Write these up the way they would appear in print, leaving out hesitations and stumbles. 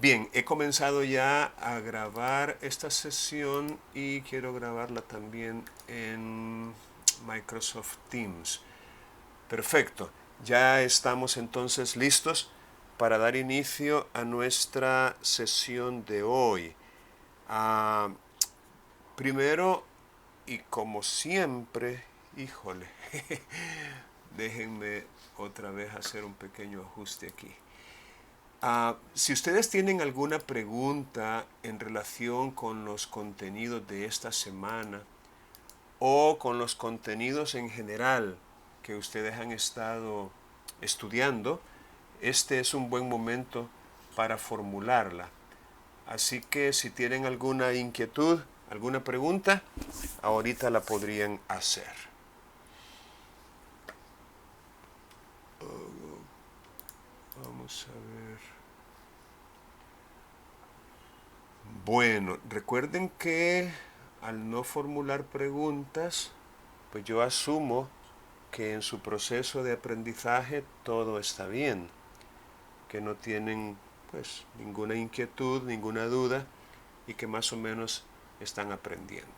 Bien, he comenzado ya a grabar esta sesión y quiero grabarla también en Microsoft Teams. Perfecto, ya estamos entonces listos para dar inicio a nuestra sesión de hoy. Ah, Primero, y como siempre, híjole, déjenme otra vez hacer un pequeño ajuste aquí. Si ustedes tienen alguna pregunta en relación con los contenidos de esta semana o con los contenidos en general que ustedes han estado estudiando, este es un buen momento para formularla. Así que si tienen alguna inquietud, alguna pregunta, ahorita la podrían hacer. Vamos a ver. Bueno, recuerden que al no formular preguntas, pues yo asumo que en su proceso de aprendizaje todo está bien, que no tienen pues ninguna inquietud, ninguna duda y que más o menos están aprendiendo.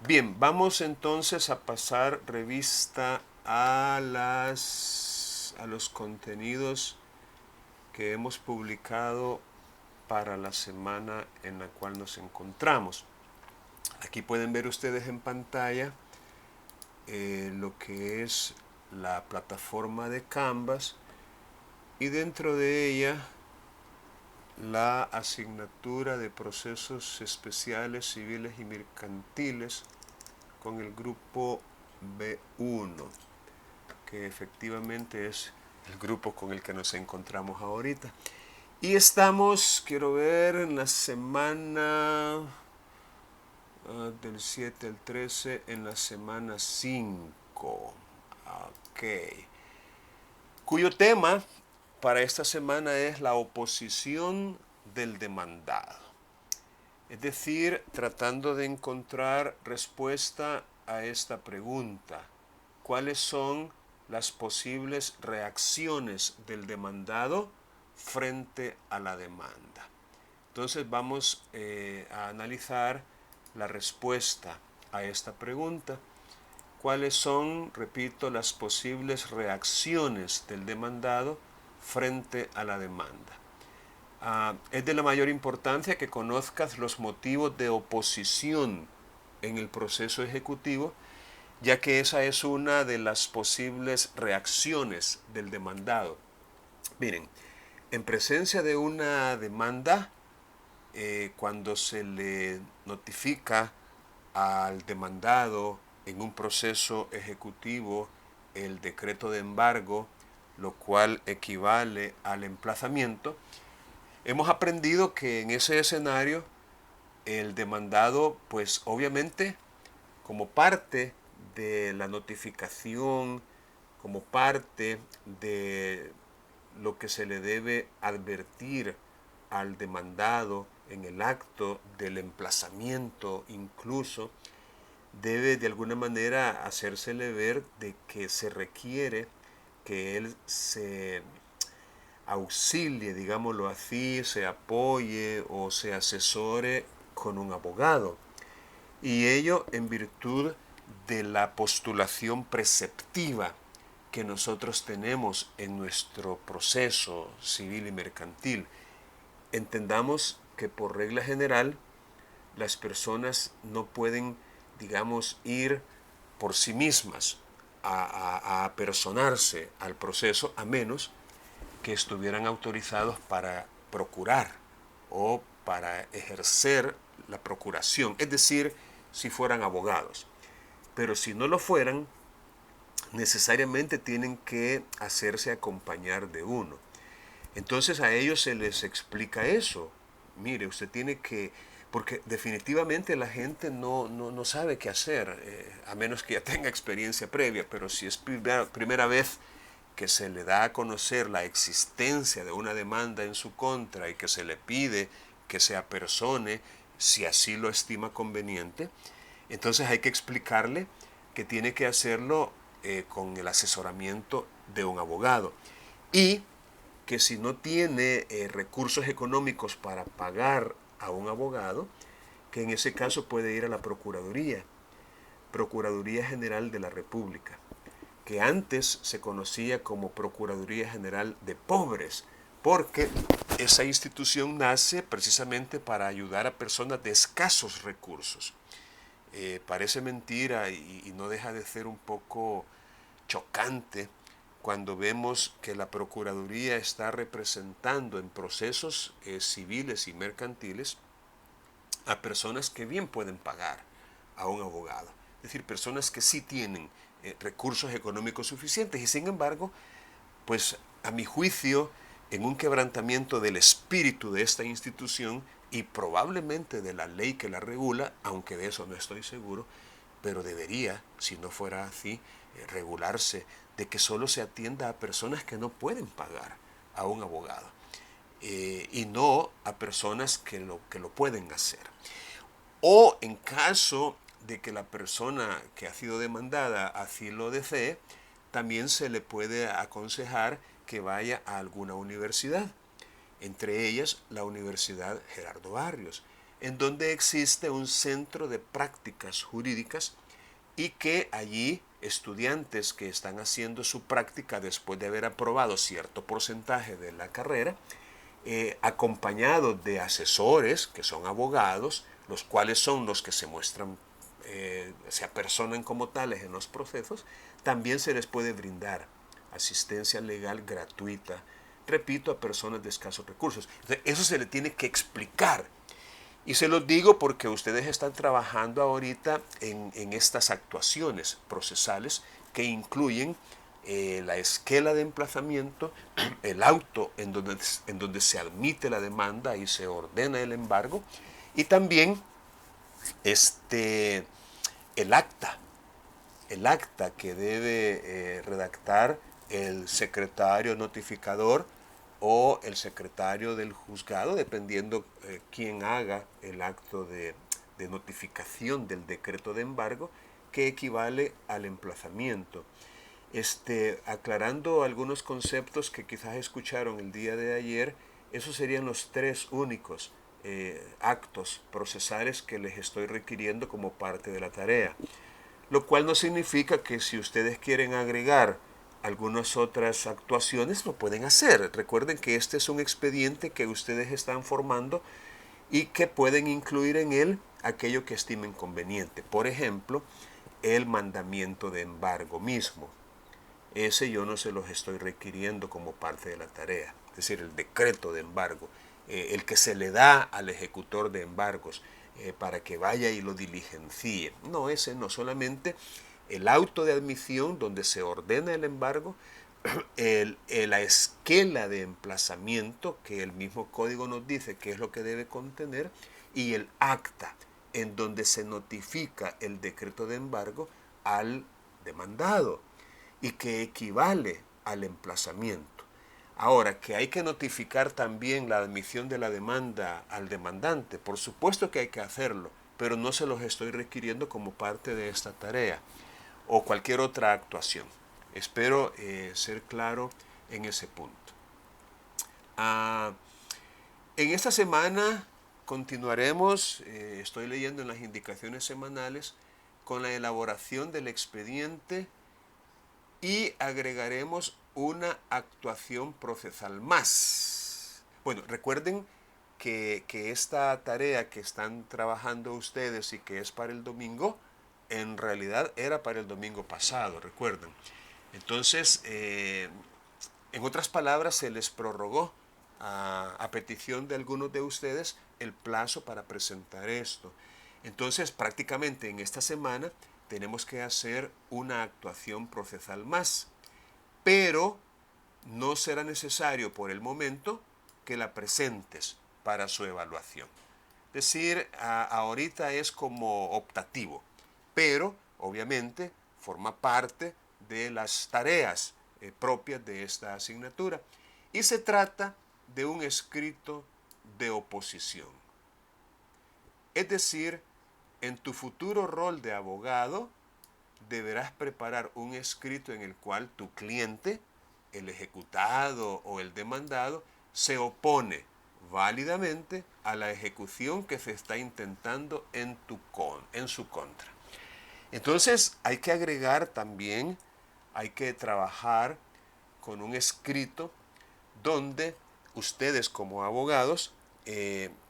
Bien, vamos entonces a pasar revista a los contenidos que hemos publicado para la semana en la cual nos encontramos. Aquí pueden ver ustedes en pantalla lo que es la plataforma de Canvas y dentro de ella la asignatura de procesos especiales, civiles y mercantiles con el grupo B1, que efectivamente es el grupo con el que nos encontramos ahorita. Y estamos, quiero ver, en la semana del 7 al 13, en la semana 5. Ok. Cuyo tema para esta semana es la oposición del demandado. Es decir, tratando de encontrar respuesta a esta pregunta. ¿Cuáles son las posibles reacciones del demandado frente a la demanda? Entonces vamos a analizar la respuesta a esta pregunta. ¿Cuáles son, repito, las posibles reacciones del demandado frente a la demanda? Es de la mayor importancia que conozcas los motivos de oposición en el proceso ejecutivo, ya que esa es una de las posibles reacciones del demandado. Miren, en presencia de una demanda, cuando se le notifica al demandado en un proceso ejecutivo el decreto de embargo, lo cual equivale al emplazamiento, hemos aprendido que en ese escenario el demandado, pues obviamente, como parte de la notificación, como parte de lo que se le debe advertir al demandado en el acto del emplazamiento incluso, debe de alguna manera hacérsele ver de que se requiere que él se auxilie, digámoslo así, se apoye o se asesore con un abogado. Y ello en virtud de la postulación preceptiva que nosotros tenemos en nuestro proceso civil y mercantil. Entendamos que por regla general las personas no pueden, digamos, ir por sí mismas a apersonarse al proceso a menos que estuvieran autorizados para procurar o para ejercer la procuración, es decir, si fueran abogados. Pero si no lo fueran, necesariamente tienen que hacerse acompañar de uno. Entonces a ellos se les explica eso. Mire, usted tiene que, porque definitivamente la gente no sabe qué hacer, a menos que ya tenga experiencia previa, pero si es primera vez que se le da a conocer la existencia de una demanda en su contra y que se le pide que se apersone si así lo estima conveniente, entonces hay que explicarle que tiene que hacerlo con el asesoramiento de un abogado. Y que si no tiene recursos económicos para pagar a un abogado, que en ese caso puede ir a la Procuraduría General de la República, que antes se conocía como Procuraduría General de Pobres, porque esa institución nace precisamente para ayudar a personas de escasos recursos. Parece mentira y no deja de ser un poco chocante cuando vemos que la Procuraduría está representando en procesos civiles y mercantiles a personas que bien pueden pagar a un abogado. Es decir, personas que sí tienen recursos económicos suficientes y sin embargo, pues a mi juicio, en un quebrantamiento del espíritu de esta institución y probablemente de la ley que la regula, aunque de eso no estoy seguro, pero debería, si no fuera así, regularse de que solo se atienda a personas que no pueden pagar a un abogado y no a personas que lo pueden hacer. O en caso de que la persona que ha sido demandada así lo desee, también se le puede aconsejar que vaya a alguna universidad, entre ellas la Universidad Gerardo Barrios, en donde existe un centro de prácticas jurídicas y que allí estudiantes que están haciendo su práctica después de haber aprobado cierto porcentaje de la carrera, acompañados de asesores que son abogados, los cuales son los que se muestran, se apersonan como tales en los procesos, también se les puede brindar asistencia legal gratuita, repito, a personas de escasos recursos. Entonces, eso se le tiene que explicar. Y se los digo porque ustedes están trabajando ahorita en estas actuaciones procesales que incluyen la esquela de emplazamiento, el auto en donde se admite la demanda y se ordena el embargo, y también este, el acta, el acta que debe redactar el secretario notificador o el secretario del juzgado, dependiendo quién haga el acto de notificación del decreto de embargo, que equivale al emplazamiento. Aclarando algunos conceptos que quizás escucharon el día de ayer, esos serían los tres únicos actos procesales que les estoy requiriendo como parte de la tarea. Lo cual no significa que si ustedes quieren agregar algunas otras actuaciones, lo pueden hacer. Recuerden que este es un expediente que ustedes están formando y que pueden incluir en él aquello que estimen conveniente. Por ejemplo, el mandamiento de embargo mismo. Ese yo no se los estoy requiriendo como parte de la tarea. Es decir, el decreto de embargo, el que se le da al ejecutor de embargos para que vaya y lo diligencie. No, ese no, solamente el auto de admisión donde se ordena el embargo, la esquela de emplazamiento que el mismo código nos dice que es lo que debe contener y el acta en donde se notifica el decreto de embargo al demandado y que equivale al emplazamiento. Ahora, que hay que notificar también la admisión de la demanda al demandante, por supuesto que hay que hacerlo, pero no se los estoy requiriendo como parte de esta tarea o cualquier otra actuación. Espero ser claro en ese punto. En esta semana continuaremos, estoy leyendo en las indicaciones semanales, con la elaboración del expediente y agregaremos una actuación procesal más. Bueno, recuerden que esta tarea que están trabajando ustedes y que es para el domingo, en realidad era para el domingo pasado, recuerden. Entonces, en otras palabras, se les prorrogó a petición de algunos de ustedes el plazo para presentar esto. Entonces, prácticamente en esta semana tenemos que hacer una actuación procesal más, pero no será necesario por el momento que la presentes para su evaluación. Es decir, ahorita es como optativo, pero obviamente forma parte de las tareas propias de esta asignatura. Y se trata de un escrito de oposición. Es decir, en tu futuro rol de abogado deberás preparar un escrito en el cual tu cliente el ejecutado o el demandado se opone válidamente a la ejecución que se está intentando en su contra. Entonces hay que agregar también, hay que trabajar con un escrito donde ustedes como abogados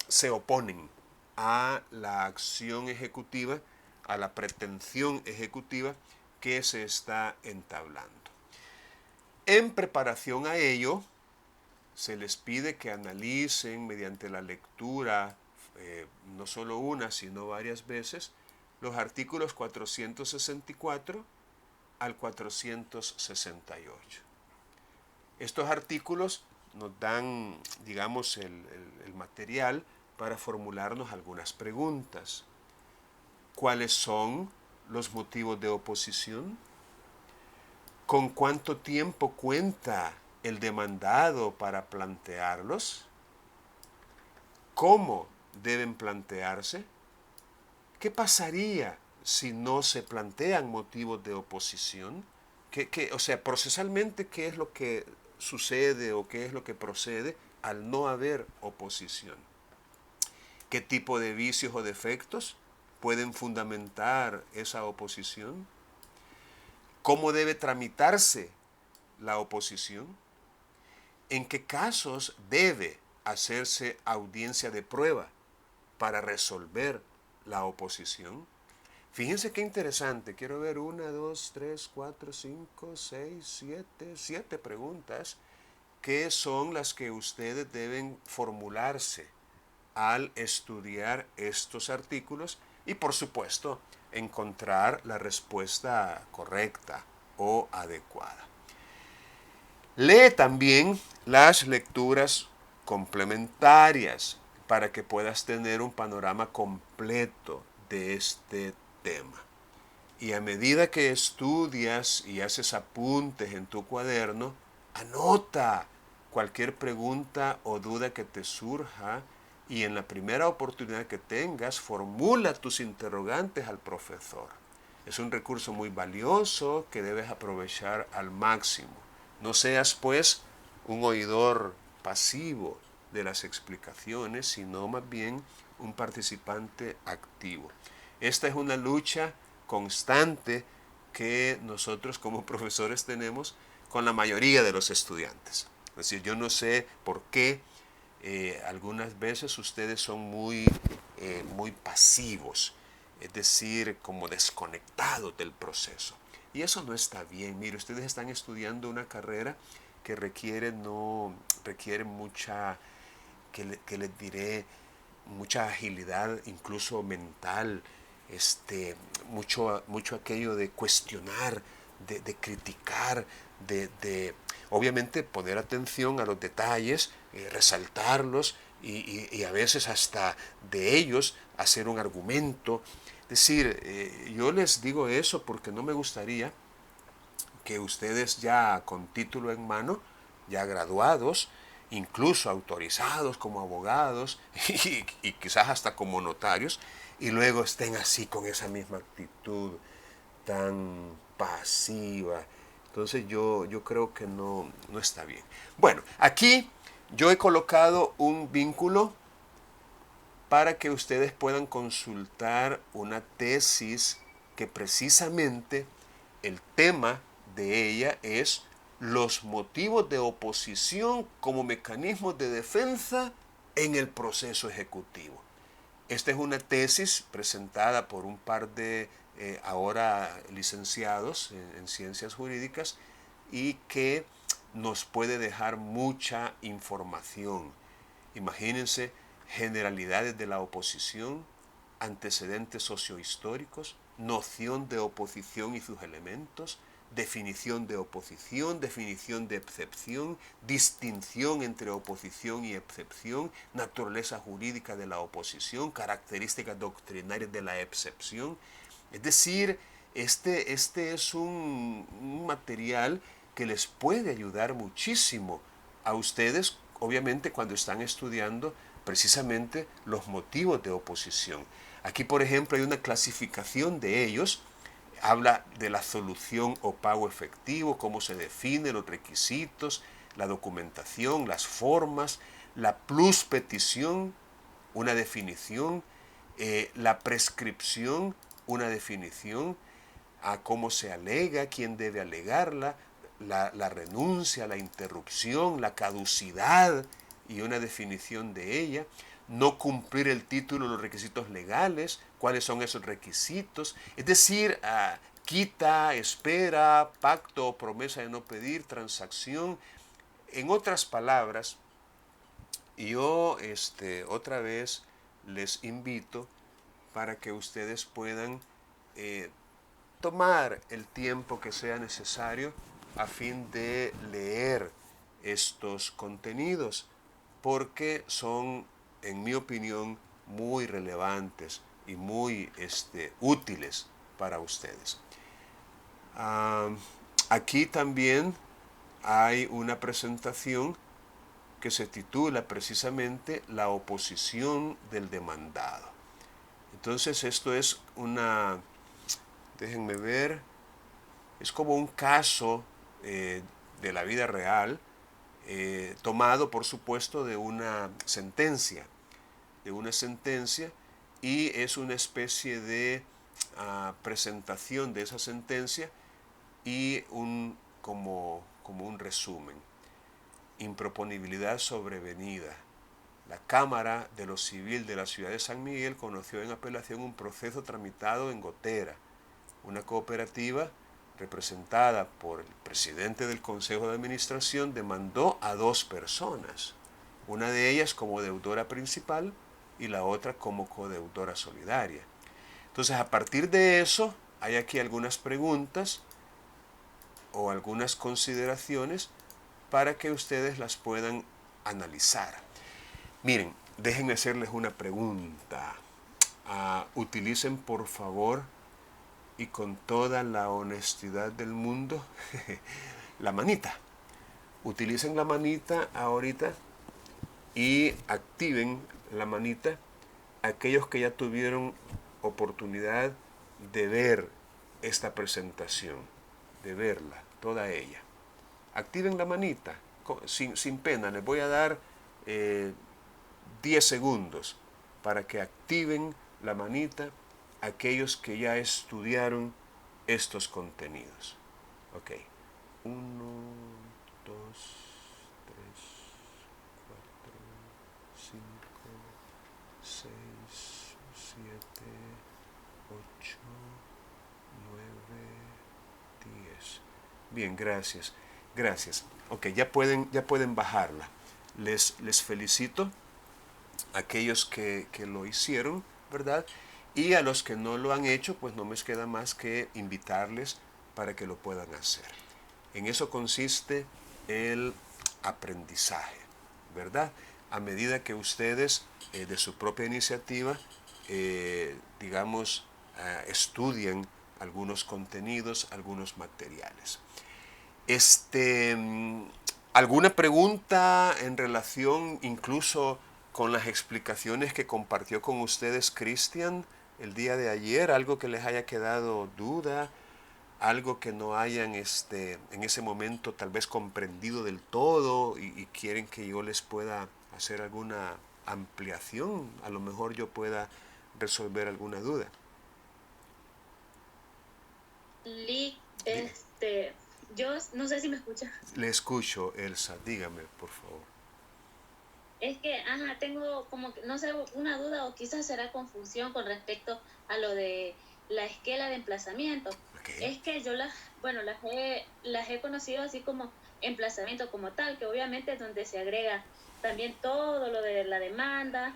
se oponen a la acción ejecutiva, a la pretensión ejecutiva que se está entablando. En preparación a ello, se les pide que analicen mediante la lectura, no solo una, sino varias veces, los artículos 464 al 468. Estos artículos nos dan, digamos, el material para formularnos algunas preguntas. ¿Cuáles son los motivos de oposición? ¿Con cuánto tiempo cuenta el demandado para plantearlos? ¿Cómo deben plantearse? ¿Qué pasaría si no se plantean motivos de oposición? O sea, procesalmente, ¿qué es lo que sucede o qué es lo que procede al no haber oposición? ¿Qué tipo de vicios o defectos pueden fundamentar esa oposición? ¿Cómo debe tramitarse la oposición? ¿En qué casos debe hacerse audiencia de prueba para resolver la oposición? Fíjense qué interesante. Quiero ver 1, 2, 3, 4, 5, 6, 7 preguntas que son las que ustedes deben formularse al estudiar estos artículos y, por supuesto, encontrar la respuesta correcta o adecuada. Lee también las lecturas complementarias para que puedas tener un panorama completo de este tema. Y a medida que estudias y haces apuntes en tu cuaderno, anota cualquier pregunta o duda que te surja y en la primera oportunidad que tengas, formula tus interrogantes al profesor. Es un recurso muy valioso que debes aprovechar al máximo. No seas, pues, un oidor pasivo de las explicaciones, sino más bien un participante activo. Esta es una lucha constante que nosotros como profesores tenemos con la mayoría de los estudiantes. Es decir, yo no sé por qué algunas veces ustedes son muy pasivos, es decir, como desconectados del proceso. Y eso no está bien. Mire, ustedes están estudiando una carrera que requiere mucha, que les diré, mucha agilidad, incluso mental, mucho aquello de cuestionar, de criticar, obviamente poner atención a los detalles, resaltarlos y a veces hasta de ellos hacer un argumento. Es decir, yo les digo eso porque no me gustaría que ustedes ya con título en mano, ya graduados, incluso autorizados como abogados y quizás hasta como notarios, y luego estén así con esa misma actitud tan pasiva. Entonces yo creo que no está bien. Bueno, aquí yo he colocado un vínculo para que ustedes puedan consultar una tesis que precisamente el tema de ella es los motivos de oposición como mecanismos de defensa en el proceso ejecutivo. Esta es una tesis presentada por un par de ahora licenciados en ciencias jurídicas y que nos puede dejar mucha información. Imagínense generalidades de la oposición, antecedentes sociohistóricos, noción de oposición y sus elementos, definición de oposición, definición de excepción, distinción entre oposición y excepción, naturaleza jurídica de la oposición, características doctrinarias de la excepción. Es decir, este es un material que les puede ayudar muchísimo a ustedes, obviamente cuando están estudiando precisamente los motivos de oposición. Aquí, por ejemplo, hay una clasificación de ellos habla de la solución o pago efectivo, cómo se define, los requisitos, la documentación, las formas, la pluspetición, una definición, la prescripción, una definición, a cómo se alega, quién debe alegarla, la renuncia, la interrupción, la caducidad y una definición de ella, no cumplir el título, los requisitos legales, cuáles son esos requisitos, es decir, quita, espera, pacto, promesa de no pedir, transacción. En otras palabras, yo otra vez les invito para que ustedes puedan tomar el tiempo que sea necesario a fin de leer estos contenidos, porque son, en mi opinión, muy relevantes y muy útiles para ustedes. Aquí también hay una presentación que se titula precisamente La oposición del demandado. Entonces esto es una, déjenme ver, es como un caso de la vida real, tomado por supuesto de una sentencia, y es una especie de presentación de esa sentencia y como un resumen. Improponibilidad sobrevenida. La Cámara de lo Civil de la Ciudad de San Miguel conoció en apelación un proceso tramitado en Gotera, una cooperativa representada por el presidente del Consejo de Administración demandó a dos personas, una de ellas como deudora principal y la otra como codeudora solidaria. Entonces, a partir de eso, hay aquí algunas preguntas o algunas consideraciones para que ustedes las puedan analizar. Miren, déjenme hacerles una pregunta. Utilicen por favor y con toda la honestidad del mundo la manita. Utilicen la manita ahorita y activen la manita aquellos que ya tuvieron oportunidad de ver esta presentación, de verla, toda ella. Activen la manita, sin pena, les voy a dar 10 segundos para que activen la manita aquellos que ya estudiaron estos contenidos. Ok. 1, 2, 3, 4, 5, 6, 7, 8, 9, 10. Bien, gracias. Gracias. Ok, ya pueden bajarla. Les felicito a aquellos que lo hicieron, ¿verdad? Y a los que no lo han hecho, pues no me queda más que invitarles para que lo puedan hacer. En eso consiste el aprendizaje, ¿verdad? A medida que ustedes de su propia iniciativa, digamos, estudian algunos contenidos, algunos materiales. ¿Alguna pregunta en relación incluso con las explicaciones que compartió con ustedes Cristian el día de ayer? ¿Algo que les haya quedado duda? ¿Algo que no hayan en ese momento tal vez comprendido del todo y quieren que yo les pueda hacer alguna ampliación? A lo mejor yo pueda resolver alguna duda. Lick, yo no sé si me escucha. Le escucho, Elsa, dígame, por favor. Es que, tengo como que, no sé, una duda o quizás será confusión con respecto a lo de la esquela de emplazamiento. Okay. Es que yo bueno, las he conocido así como emplazamiento como tal, que obviamente es donde se agrega también todo lo de la demanda.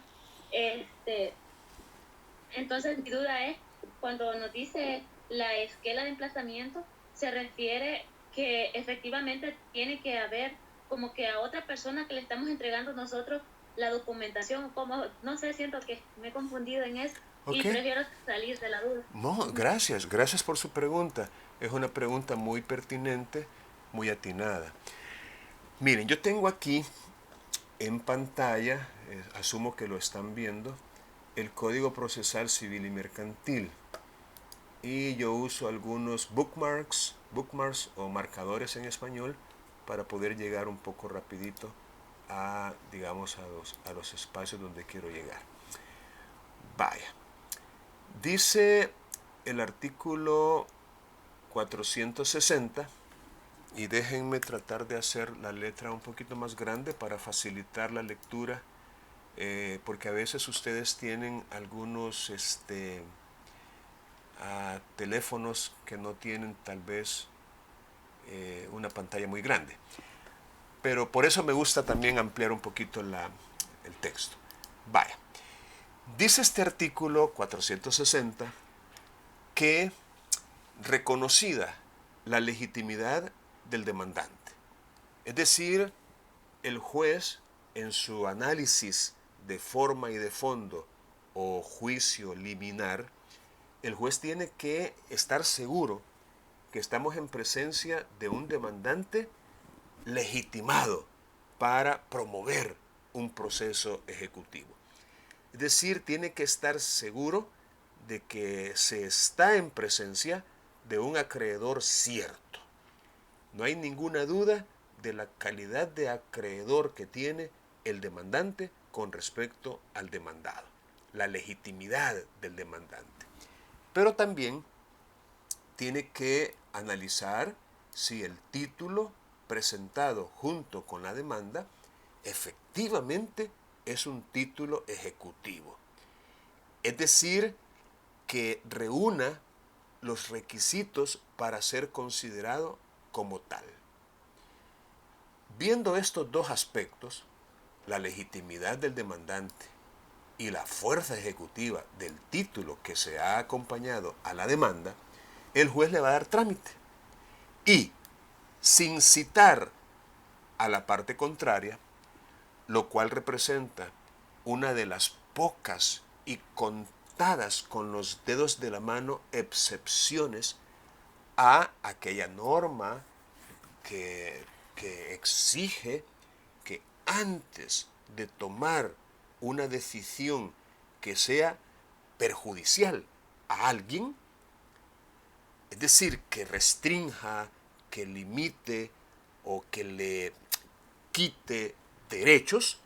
Entonces mi duda es, cuando nos dice la esquela de emplazamiento, se refiere que efectivamente tiene que haber como que a otra persona que le estamos entregando nosotros la documentación, como, no sé, siento que me he confundido en eso y Ok. prefiero salir de la duda. No, Ujú. gracias por su pregunta. Es una pregunta muy pertinente, muy atinada. Miren, yo tengo aquí en pantalla, asumo que lo están viendo, el Código Procesal Civil y Mercantil. y yo uso algunos bookmarks o marcadores en español para poder llegar un poco rapidito a, digamos, a los espacios donde quiero llegar. Vaya. Dice el artículo 460, y déjenme tratar de hacer la letra un poquito más grande para facilitar la lectura, porque a veces ustedes tienen algunos teléfonos que no tienen tal vez una pantalla muy grande. Pero por eso me gusta también ampliar un poquito el texto. Vaya. Dice este artículo 460 que, reconocida la legitimidad del demandante, es decir, el juez en su análisis de forma y de fondo o juicio liminar, el juez tiene que estar seguro que estamos en presencia de un demandante legitimado para promover un proceso ejecutivo. Es decir, tiene que estar seguro de que se está en presencia de un acreedor cierto. No hay ninguna duda de la calidad de acreedor que tiene el demandante con respecto al demandado, la legitimidad del demandante. Pero también tiene que analizar si el título presentado junto con la demanda efectivamente es un título ejecutivo. Es decir, que reúna los requisitos para ser considerado como tal. Viendo estos dos aspectos, la legitimidad del demandante y la fuerza ejecutiva del título que se ha acompañado a la demanda, el juez le va a dar trámite. Y, sin citar a la parte contraria, lo cual representa una de las pocas y contadas con los dedos de la mano excepciones a aquella norma que exige que antes de tomar una decisión que sea perjudicial a alguien, es decir, que restrinja, que limite o que le quite derechos,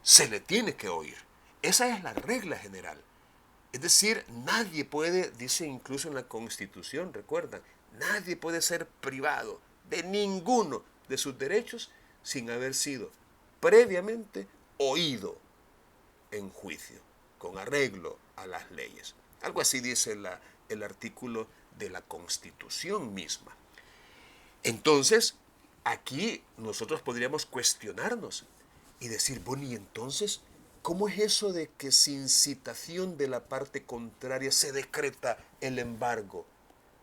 se le tiene que oír. Esa es la regla general. Es decir, nadie puede, dice incluso en la Constitución, recuerdan, nadie puede ser privado de ninguno de sus derechos sin haber sido previamente oído en juicio, con arreglo a las leyes. Algo así dice el artículo de la Constitución misma. Entonces, aquí nosotros podríamos cuestionarnos y decir, bueno, y entonces, ¿cómo es eso de que sin citación de la parte contraria se decreta el embargo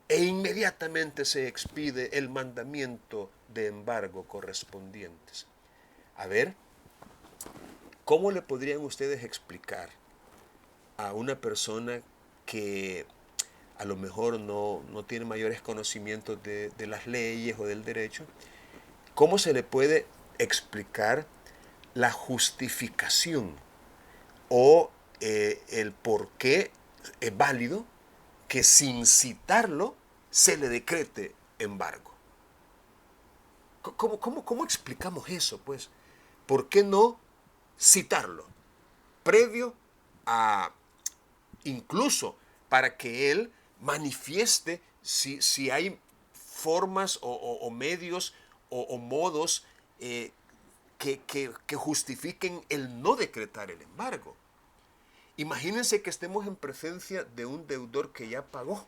e inmediatamente se expide el mandamiento de embargo correspondientes? A ver, ¿cómo le podrían ustedes explicar a una persona que a lo mejor no tiene mayores conocimientos de las leyes o del derecho, cómo se le puede explicar la justificación o el por qué es válido que sin citarlo se le decrete embargo? ¿Cómo explicamos eso, pues? ¿Por qué no citarlo previo a, incluso para que él manifieste si hay formas o medios o modos que justifiquen el no decretar el embargo? Imagínense que estemos en presencia de un deudor que ya pagó,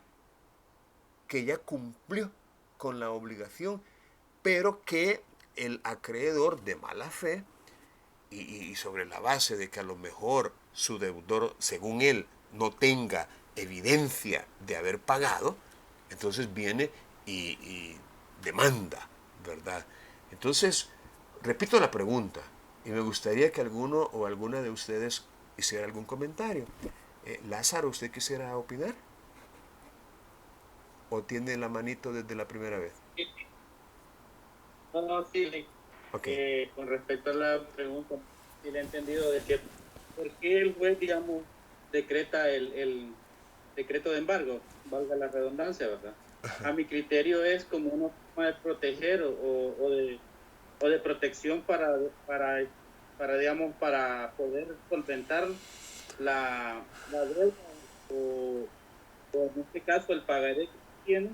que ya cumplió con la obligación, pero que el acreedor de mala fe y sobre la base de que a lo mejor su deudor, según él, no tenga evidencia de haber pagado, entonces viene y demanda, ¿verdad? Entonces, repito la pregunta y me gustaría que alguno o alguna de ustedes hiciera algún comentario. Lázaro, ¿usted quisiera opinar? ¿O tiene la manito desde la primera vez? No, sí, Ok. con respecto a la pregunta, sí le he entendido de que por qué el juez, digamos, decreta el decreto de embargo, valga la redundancia, ¿verdad? A mi criterio es como una forma de proteger o de protección digamos, para poder solventar la deuda o, o en este caso el pagaré que tiene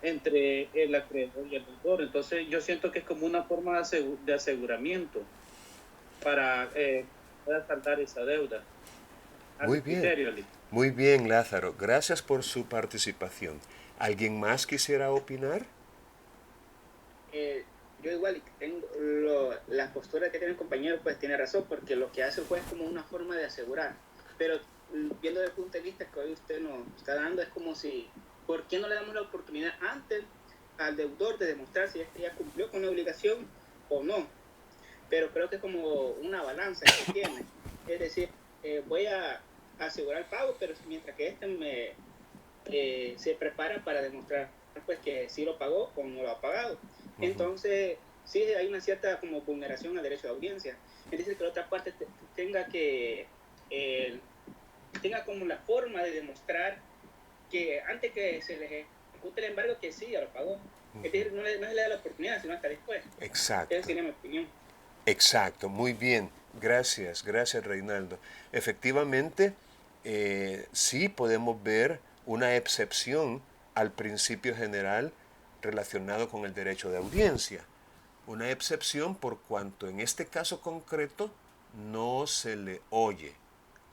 entre el acreedor y el deudor. Entonces yo siento que es como una forma de aseguramiento para poder saldar esa deuda. A mi Muy bien, criterio, Lee. muy bien, Lázaro. Gracias por su participación. ¿Alguien más quisiera opinar? Yo igual tengo la postura que tiene el compañero, pues tiene razón, porque lo que hace el juez es como una forma de asegurar. Pero viendo desde el punto de vista que hoy usted nos está dando, es como si, ¿por qué no le damos la oportunidad antes al deudor de demostrar si este ya cumplió con la obligación o no? Pero creo que es como una balanza que tiene. Es decir, voy a asegurar el pago, pero mientras que se prepara para demostrar pues que sí lo pagó o no lo ha pagado. Entonces, sí hay una cierta como vulneración al derecho de audiencia. Es decir, que la otra parte tenga como la forma de demostrar que antes que se le ejecute el embargo, que sí, ya lo pagó. Es decir, no se le da la oportunidad, sino hasta después. Exacto. Esa sería mi opinión. Exacto, muy bien. Gracias, gracias Reinaldo. Efectivamente, sí podemos ver una excepción al principio general relacionado con el derecho de audiencia. Una excepción por cuanto en este caso concreto no se le oye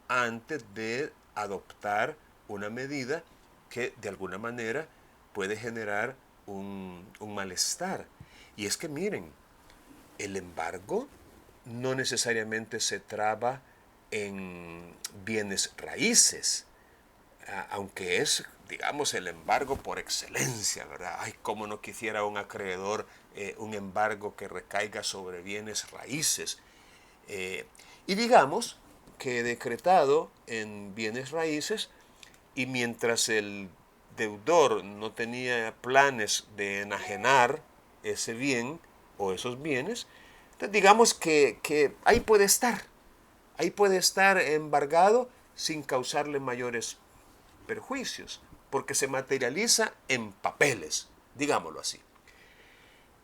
antes de adoptar una medida que de alguna manera puede generar un malestar. Y es que miren, el embargo no necesariamente se traba en bienes raíces, aunque es, digamos, el embargo por excelencia, ¿verdad? Ay, cómo no quisiera un acreedor un embargo que recaiga sobre bienes raíces. Y digamos que decretado en bienes raíces y mientras el deudor no tenía planes de enajenar ese bien o esos bienes, entonces digamos que ahí puede estar embargado sin causarle mayores perjuicios, porque se materializa en papeles, digámoslo así.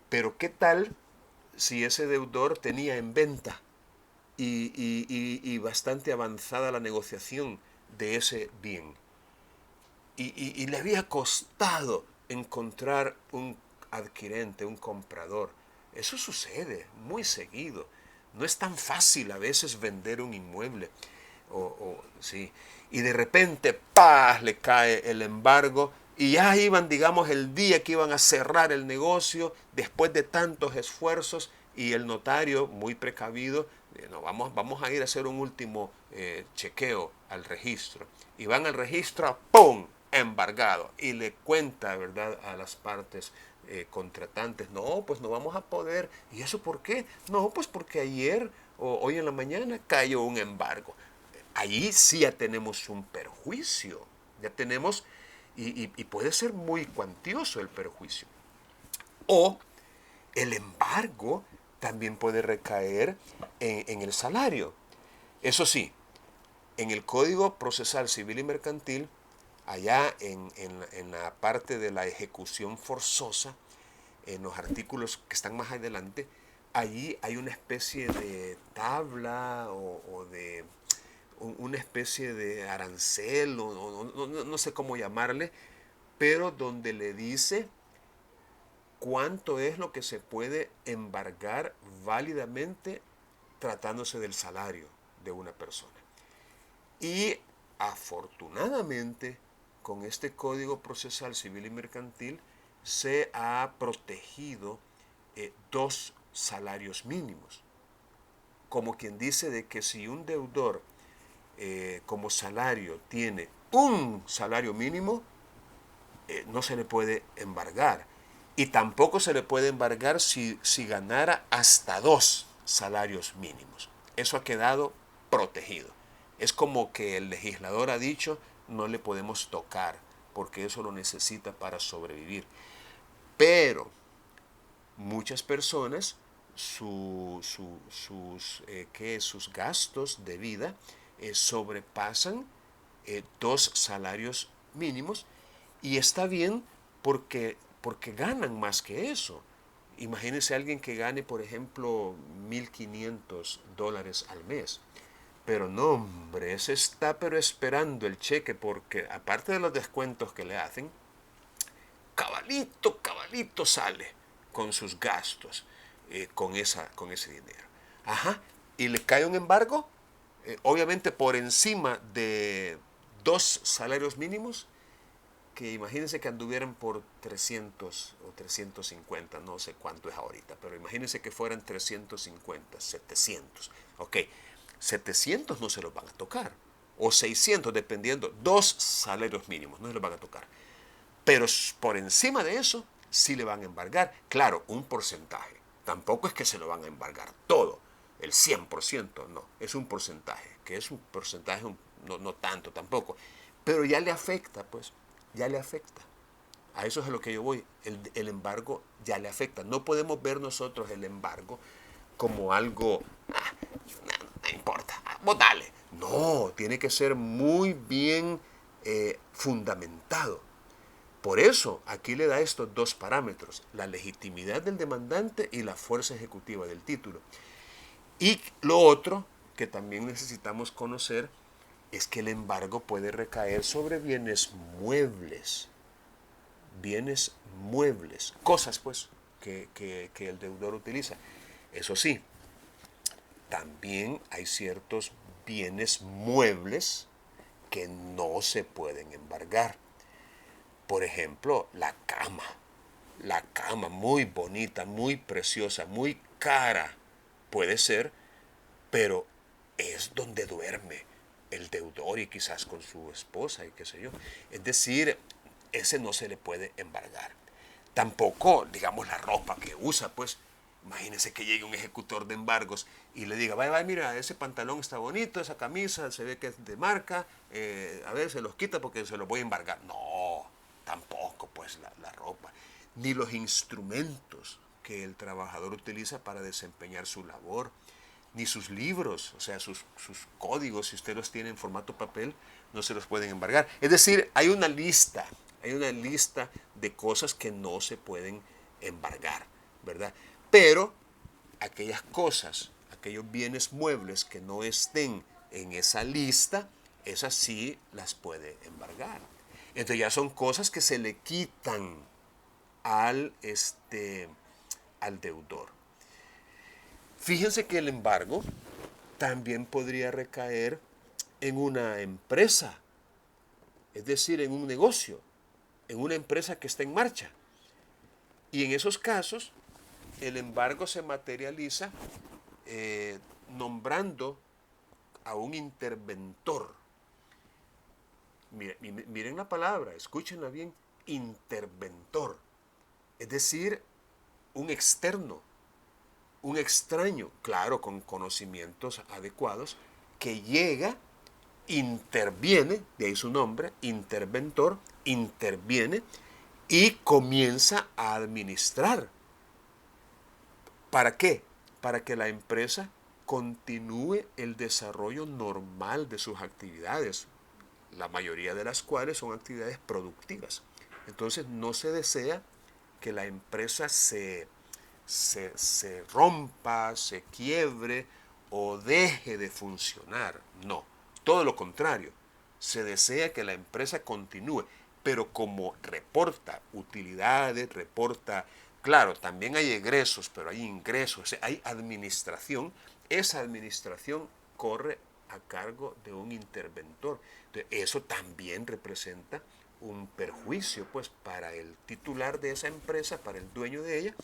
Pero ¿qué tal si ese deudor tenía en venta y bastante avanzada la negociación de ese bien? Y le había costado encontrar un adquirente, un comprador. Eso sucede muy seguido. No es tan fácil a veces vender un inmueble. Sí. Y de repente, ¡pah!, le cae el embargo y ya iban, digamos, el día que iban a cerrar el negocio después de tantos esfuerzos y el notario, muy precavido, no, vamos a ir a hacer un último chequeo al registro. Y van al registro, ¡pum!, embargado. Y le cuenta, ¿verdad?, a las partes contratantes, no, pues no vamos a poder. ¿Y eso por qué? No, pues porque ayer o hoy en la mañana cayó un embargo. Ahí sí ya tenemos un perjuicio, ya tenemos, y puede ser muy cuantioso el perjuicio. O el embargo también puede recaer en el salario. Eso sí, en el Código Procesal Civil y Mercantil, allá en la parte de la ejecución forzosa, en los artículos que están más adelante, allí hay una especie de tabla o de una especie de arancel, no sé cómo llamarle, pero donde le dice cuánto es lo que se puede embargar válidamente tratándose del salario de una persona. Y afortunadamente, con este Código Procesal Civil y Mercantil, se ha protegido dos salarios mínimos. Como quien dice de que si un deudor como salario tiene un salario mínimo, no se le puede embargar. Y tampoco se le puede embargar si ganara hasta dos salarios mínimos. Eso ha quedado protegido. Es como que el legislador ha dicho, no le podemos tocar, porque eso lo necesita para sobrevivir. Pero muchas personas, sus gastos de vida sobrepasan 2 salarios mínimos, y está bien porque ganan más que eso. Imagínense alguien que gane, por ejemplo, $1,500 al mes. Pero no, hombre, ese está pero esperando el cheque, porque aparte de los descuentos que le hacen, cabalito sale con sus gastos, con ese dinero. Ajá, y le cae un embargo, obviamente por encima de 2 salarios mínimos, que imagínense que anduvieran por 300 o 350, no sé cuánto es ahorita, pero imagínense que fueran 350, 700. Ok, 700 no se los van a tocar, o 600, dependiendo, 2 salarios mínimos no se los van a tocar. Pero por encima de eso, sí le van a embargar, claro, un porcentaje. Tampoco es que se lo van a embargar todo, el 100%, no, es un porcentaje, que es un porcentaje no tanto tampoco, pero ya le afecta, pues, ya le afecta. A eso es a lo que yo voy, el embargo ya le afecta. No podemos ver nosotros el embargo como algo, no importa, vos dale. No, tiene que ser muy bien fundamentado. Por eso aquí le da estos 2 parámetros, la legitimidad del demandante y la fuerza ejecutiva del título. Y lo otro que también necesitamos conocer es que el embargo puede recaer sobre bienes muebles, cosas pues que el deudor utiliza. Eso sí, también hay ciertos bienes muebles que no se pueden embargar. Por ejemplo, la cama muy bonita, muy preciosa, muy cara puede ser, pero es donde duerme el deudor y quizás con su esposa y qué sé yo. Es decir, ese no se le puede embargar. Tampoco, digamos, la ropa que usa, pues, imagínense que llegue un ejecutor de embargos y le diga, vaya, mira, ese pantalón está bonito, esa camisa se ve que es de marca, a ver, se los quita porque se los voy a embargar. No, tampoco, pues, la ropa. Ni los instrumentos que el trabajador utiliza para desempeñar su labor, ni sus libros, o sea, sus códigos, si usted los tiene en formato papel, no se los pueden embargar. Es decir, hay una lista de cosas que no se pueden embargar, ¿verdad? Pero aquellas cosas, aquellos bienes muebles que no estén en esa lista, esas sí las puede embargar. Entonces ya son cosas que se le quitan al deudor. Fíjense que el embargo también podría recaer en una empresa, es decir, en un negocio, en una empresa que está en marcha. Y en esos casos, el embargo se materializa nombrando a un interventor. Miren la palabra, escúchenla bien, interventor. Es decir, un externo, un extraño, claro, con conocimientos adecuados, que llega, interviene, de ahí su nombre, interventor, interviene y comienza a administrar. ¿Para qué? Para que la empresa continúe el desarrollo normal de sus actividades, la mayoría de las cuales son actividades productivas. Entonces no se desea que la empresa se rompa, se quiebre o deje de funcionar. No, todo lo contrario. Se desea que la empresa continúe, pero como reporta utilidades, reporta, claro, también hay egresos, pero hay ingresos, hay administración. Esa administración corre a cargo de un interventor. Entonces, eso también representa un perjuicio pues para el titular de esa empresa, para el dueño de ella,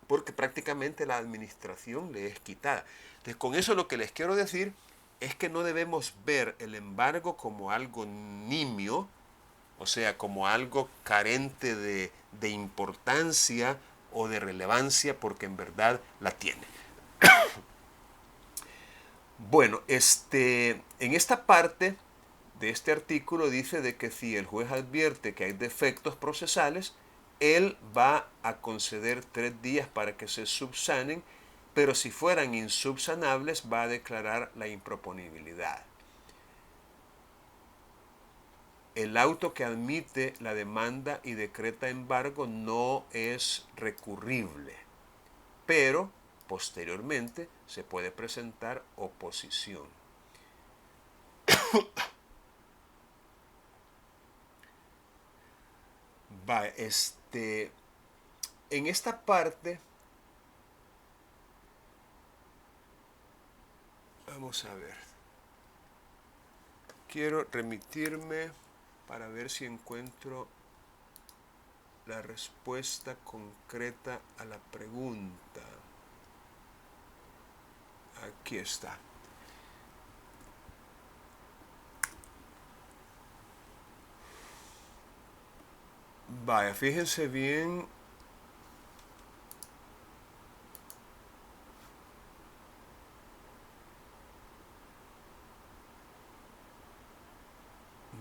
porque prácticamente la administración le es quitada. Entonces, con eso lo que les quiero decir es que no debemos ver el embargo como algo nimio, o sea, como algo carente de importancia o de relevancia, porque en verdad la tiene. Bueno, en esta parte de este artículo dice de que si el juez advierte que hay defectos procesales, él va a conceder 3 días para que se subsanen, pero si fueran insubsanables va a declarar la improponibilidad. el auto que admite la demanda y decreta embargo no es recurrible, pero posteriormente se puede presentar oposición. Va, en esta parte, vamos a ver. Quiero remitirme para ver si encuentro la respuesta concreta a la pregunta. Aquí está. Vaya, fíjense bien.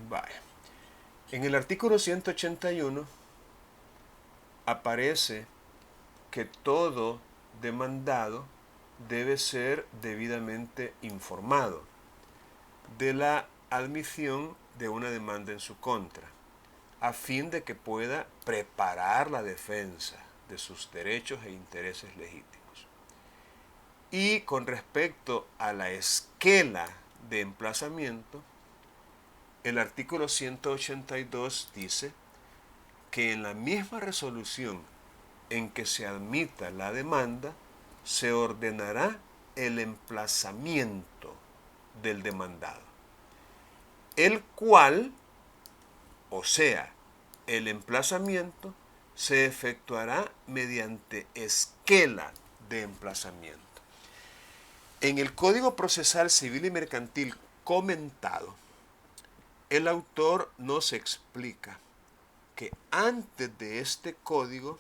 Vaya. En el artículo 181 aparece que todo demandado debe ser debidamente informado de la admisión de una demanda en su contra, a fin de que pueda preparar la defensa de sus derechos e intereses legítimos. Y con respecto a la esquela de emplazamiento, el artículo 182 dice que en la misma resolución en que se admita la demanda, se ordenará el emplazamiento del demandado, el cual, o sea, el emplazamiento, se efectuará mediante esquela de emplazamiento. En el Código Procesal Civil y Mercantil comentado, el autor nos explica que antes de este código,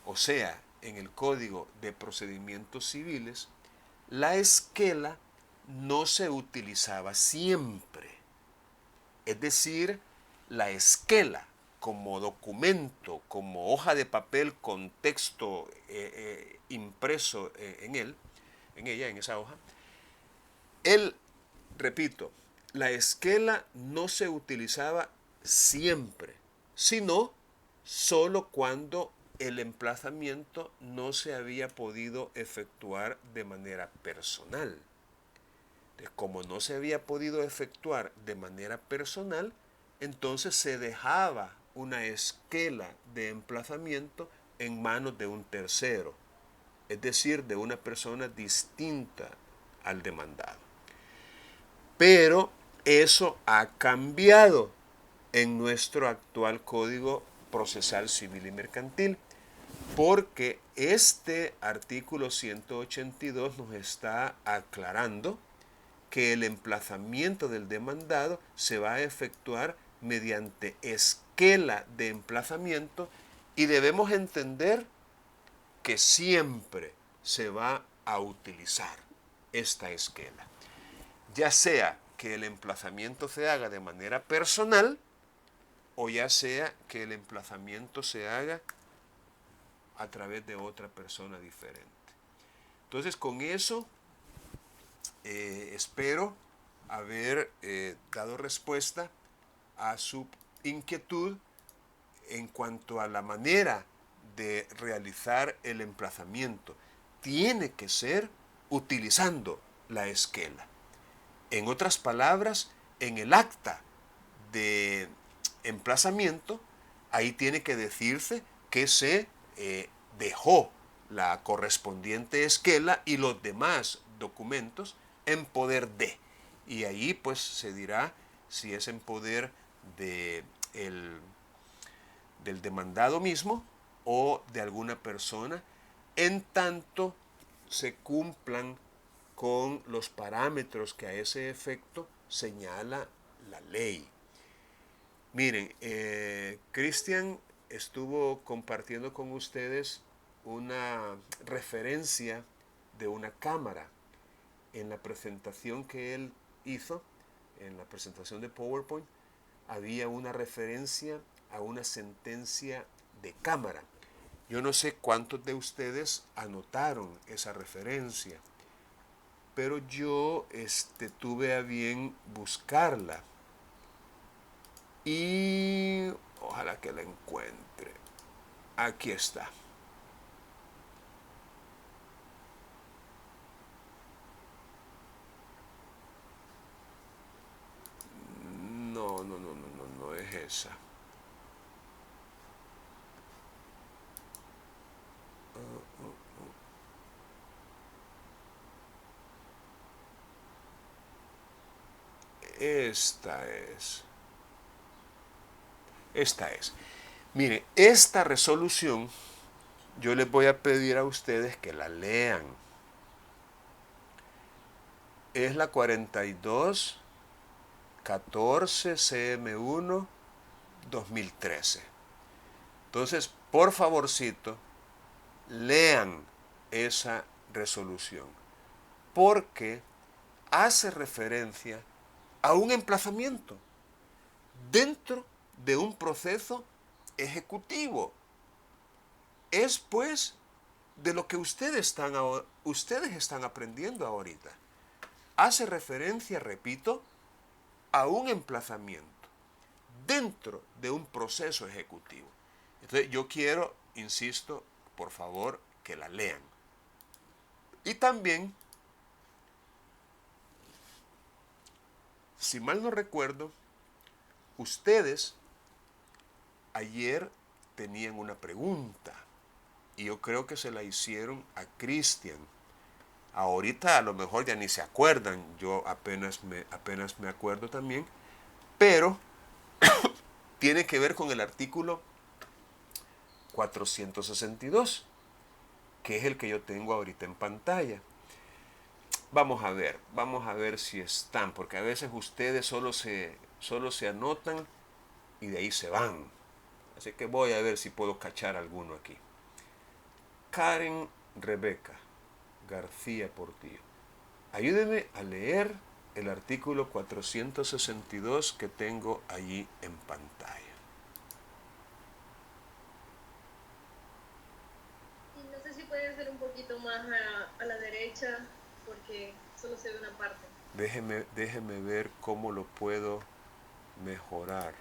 o sea, en el Código de Procedimientos Civiles, la esquela no se utilizaba siempre. Es decir, la esquela como documento, como hoja de papel con texto impreso en ella, en esa hoja, repito, la esquela no se utilizaba siempre, sino solo cuando el emplazamiento no se había podido efectuar de manera personal. Como no se había podido efectuar de manera personal, entonces se dejaba una esquela de emplazamiento en manos de un tercero, es decir, de una persona distinta al demandado. Pero eso ha cambiado en nuestro actual Código Procesal Civil y Mercantil, porque este artículo 182 nos está aclarando que el emplazamiento del demandado se va a efectuar mediante esquela de emplazamiento y debemos entender que siempre se va a utilizar esta esquela, ya sea que el emplazamiento se haga de manera personal o ya sea que el emplazamiento se haga a través de otra persona diferente. Entonces, con eso espero haber dado respuesta a su inquietud en cuanto a la manera de realizar el emplazamiento. Tiene que ser utilizando la esquela. En otras palabras, en el acta de emplazamiento, ahí tiene que decirse que se dejó la correspondiente esquela y los demás documentos en poder de. Y ahí pues se dirá si es en poder del demandado mismo o de alguna persona, en tanto se cumplan con los parámetros que a ese efecto señala la ley. Miren, Cristian estuvo compartiendo con ustedes una referencia de una cámara en la presentación que él hizo, en la presentación de PowerPoint, había una referencia a una sentencia de cámara. Yo no sé cuántos de ustedes anotaron esa referencia, pero yo tuve a bien buscarla y ojalá que la encuentre. Aquí está. No es esa. Esta es. Esta es. Mire, esta resolución yo les voy a pedir a ustedes que la lean. Es la 4214 CM1 2013. Entonces, por favorcito, lean esa resolución, porque hace referencia a un emplazamiento dentro de un proceso ejecutivo. Es pues de lo que ustedes están aprendiendo ahorita. Hace referencia, repito, a un emplazamiento dentro de un proceso ejecutivo. Entonces yo quiero, insisto, por favor, que la lean. Y también, si mal no recuerdo, ustedes ayer tenían una pregunta y yo creo que se la hicieron a Cristian. Ahorita a lo mejor ya ni se acuerdan, yo apenas me acuerdo también, pero tiene que ver con el artículo 462, que es el que yo tengo ahorita en pantalla. Vamos a ver si están, porque a veces ustedes solo se anotan y de ahí se van. Así que voy a ver si puedo cachar alguno aquí. Karen Rebeca García Portillo, ayúdeme a leer el artículo 462 que tengo allí en pantalla. No sé si puede ser un poquito más a la derecha, porque solo se ve una parte. Déjeme ver cómo lo puedo mejorar.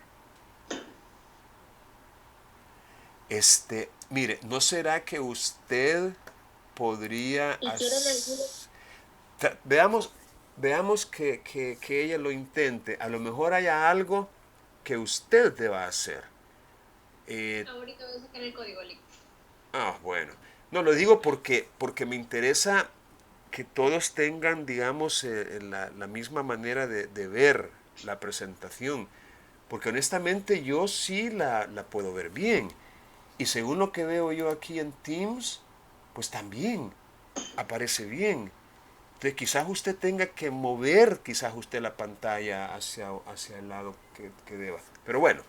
Mire, ¿no será que usted podría veamos que ella lo intente? A lo mejor haya algo que usted deba hacer. Ahorita voy a sacar el código, Lick. Bueno. No, lo digo porque me interesa que todos tengan, digamos, la misma manera de ver la presentación. Porque honestamente yo sí la puedo ver bien. Y según lo que veo yo aquí en Teams, pues también aparece bien. Entonces quizás usted tenga que mover quizás usted la pantalla hacia el lado que deba. Pero bueno,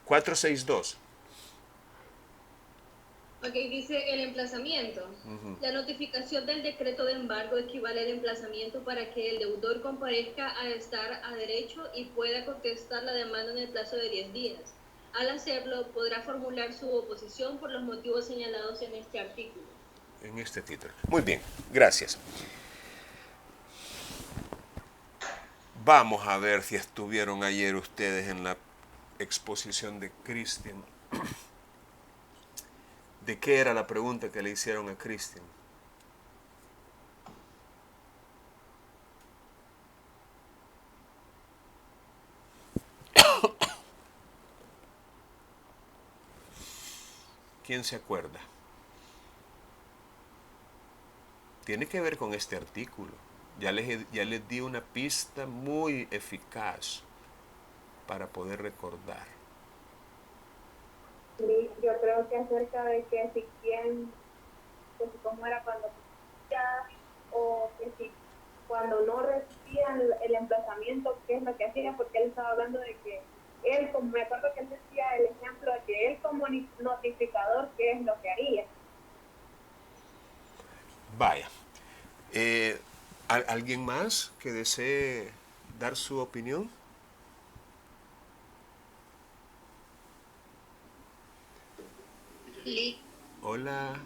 462. Ok, dice el emplazamiento. La notificación del decreto de embargo equivale al emplazamiento para que el deudor comparezca a estar a derecho y pueda contestar la demanda en el plazo de 10 días. Al hacerlo, podrá formular su oposición por los motivos señalados en este artículo. En este título. Muy bien, gracias. Vamos a ver si estuvieron ayer ustedes en la exposición de Cristian. ¿De qué era la pregunta que le hicieron a Cristian? ¿Quién se acuerda? Tiene que ver con este artículo. Ya les di una pista muy eficaz para poder recordar. Sí, yo creo que acerca de que si quién, pues cómo era cuando ya, o que si cuando no recibían el emplazamiento, qué es lo que hacían, porque él estaba hablando de que él, como me acuerdo que él decía el ejemplo de que él como notificador, qué es lo que haría. Vaya. ¿Alguien más que desee dar su opinión? Lick, Hola.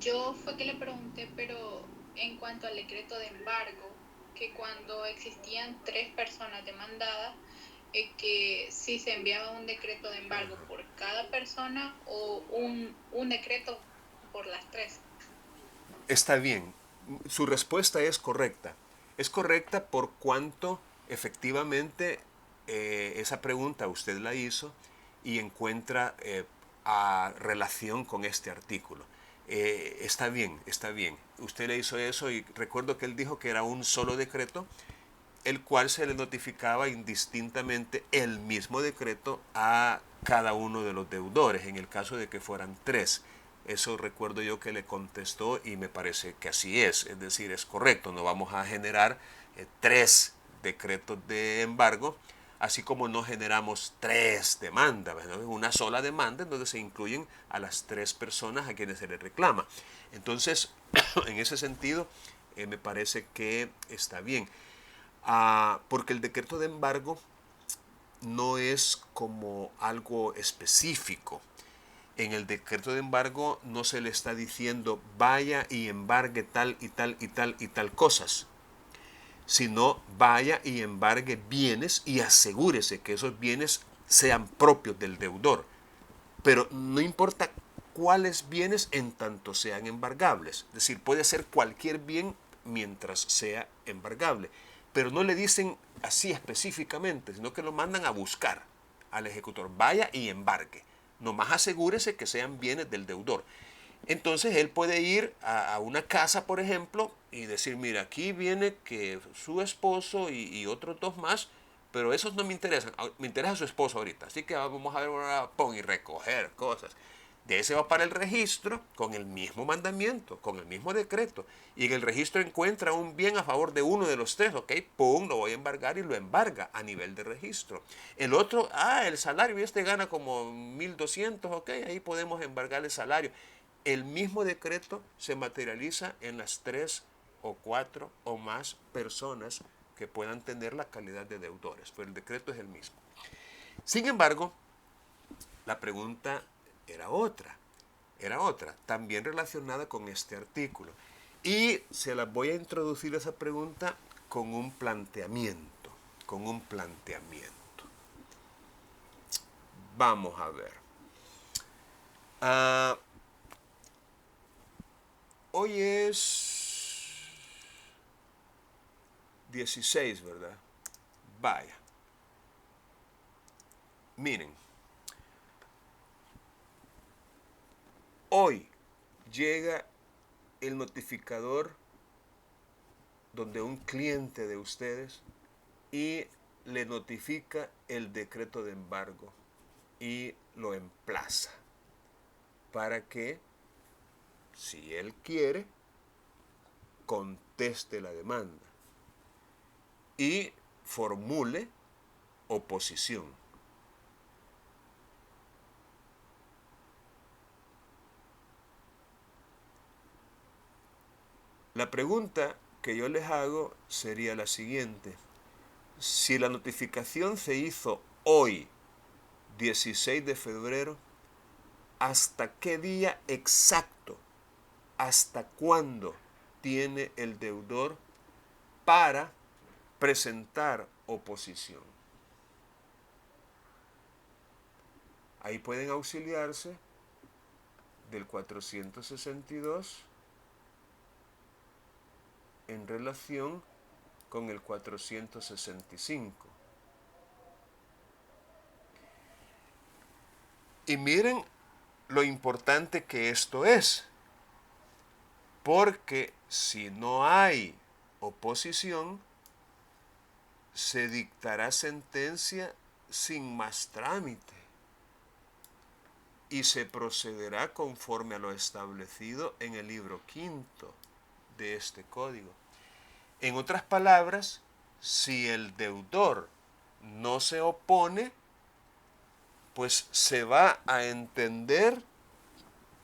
yo fue que le pregunté, pero en cuanto al decreto de embargo, que cuando existían 3 personas demandadas, que si se enviaba un decreto de embargo por cada persona o un decreto por las tres. Está bien. Su respuesta es correcta. Es correcta por cuanto efectivamente esa pregunta usted la hizo y encuentra a relación con este artículo. Está bien, está bien. Usted le hizo eso y recuerdo que él dijo que era un solo decreto, el cual se le notificaba indistintamente el mismo decreto a cada uno de los deudores, en el caso de que fueran tres. Eso recuerdo yo que le contestó y me parece que así es decir, es correcto, no vamos a generar tres decretos de embargo, así como no generamos tres demandas, ¿no? Una sola demanda en donde se incluyen a las tres personas a quienes se les reclama. Entonces, en ese sentido, me parece que está bien. Porque el decreto de embargo no es como algo específico. En el decreto de embargo no se le está diciendo vaya y embargue tal y tal y tal y tal cosas, sino vaya y embargue bienes y asegúrese que esos bienes sean propios del deudor. Pero no importa cuáles bienes en tanto sean embargables. Es decir, puede ser cualquier bien mientras sea embargable. Pero no le dicen así específicamente, sino que lo mandan a buscar al ejecutor. Vaya y embargue. Nomás asegúrese que sean bienes del deudor. Entonces él puede ir a una casa, por ejemplo, y decir, mira, aquí viene que su esposo y otros dos más, pero esos no me interesan. Me interesa su esposo ahorita. Así que vamos a ver una pon y recoger cosas. De ese va para el registro con el mismo mandamiento, con el mismo decreto. Y en el registro encuentra un bien a favor de uno de los tres, ok, pum, lo voy a embargar y lo embarga a nivel de registro. El otro, el salario, este gana como 1.200, ok, ahí podemos embargar el salario. El mismo decreto se materializa en las tres o cuatro o más personas que puedan tener la calidad de deudores, pero el decreto es el mismo. Sin embargo, la pregunta era otra, también relacionada con este artículo. Y se las voy a introducir esa pregunta con un planteamiento, Vamos a ver. Hoy es 16, ¿verdad? Vaya. Miren. Hoy llega el notificador donde un cliente de ustedes y le notifica el decreto de embargo y lo emplaza para que, si él quiere, conteste la demanda y formule oposición. La pregunta que yo les hago sería la siguiente. Si la notificación se hizo hoy, 16 de febrero, ¿hasta qué día exacto, hasta cuándo tiene el deudor para presentar oposición? Ahí pueden auxiliarse del 462 en relación con el 465. Y miren lo importante que esto es, porque si no hay oposición, se dictará sentencia sin más trámite y se procederá conforme a lo establecido en el libro quinto de este código. En otras palabras, si el deudor no se opone, pues se va a entender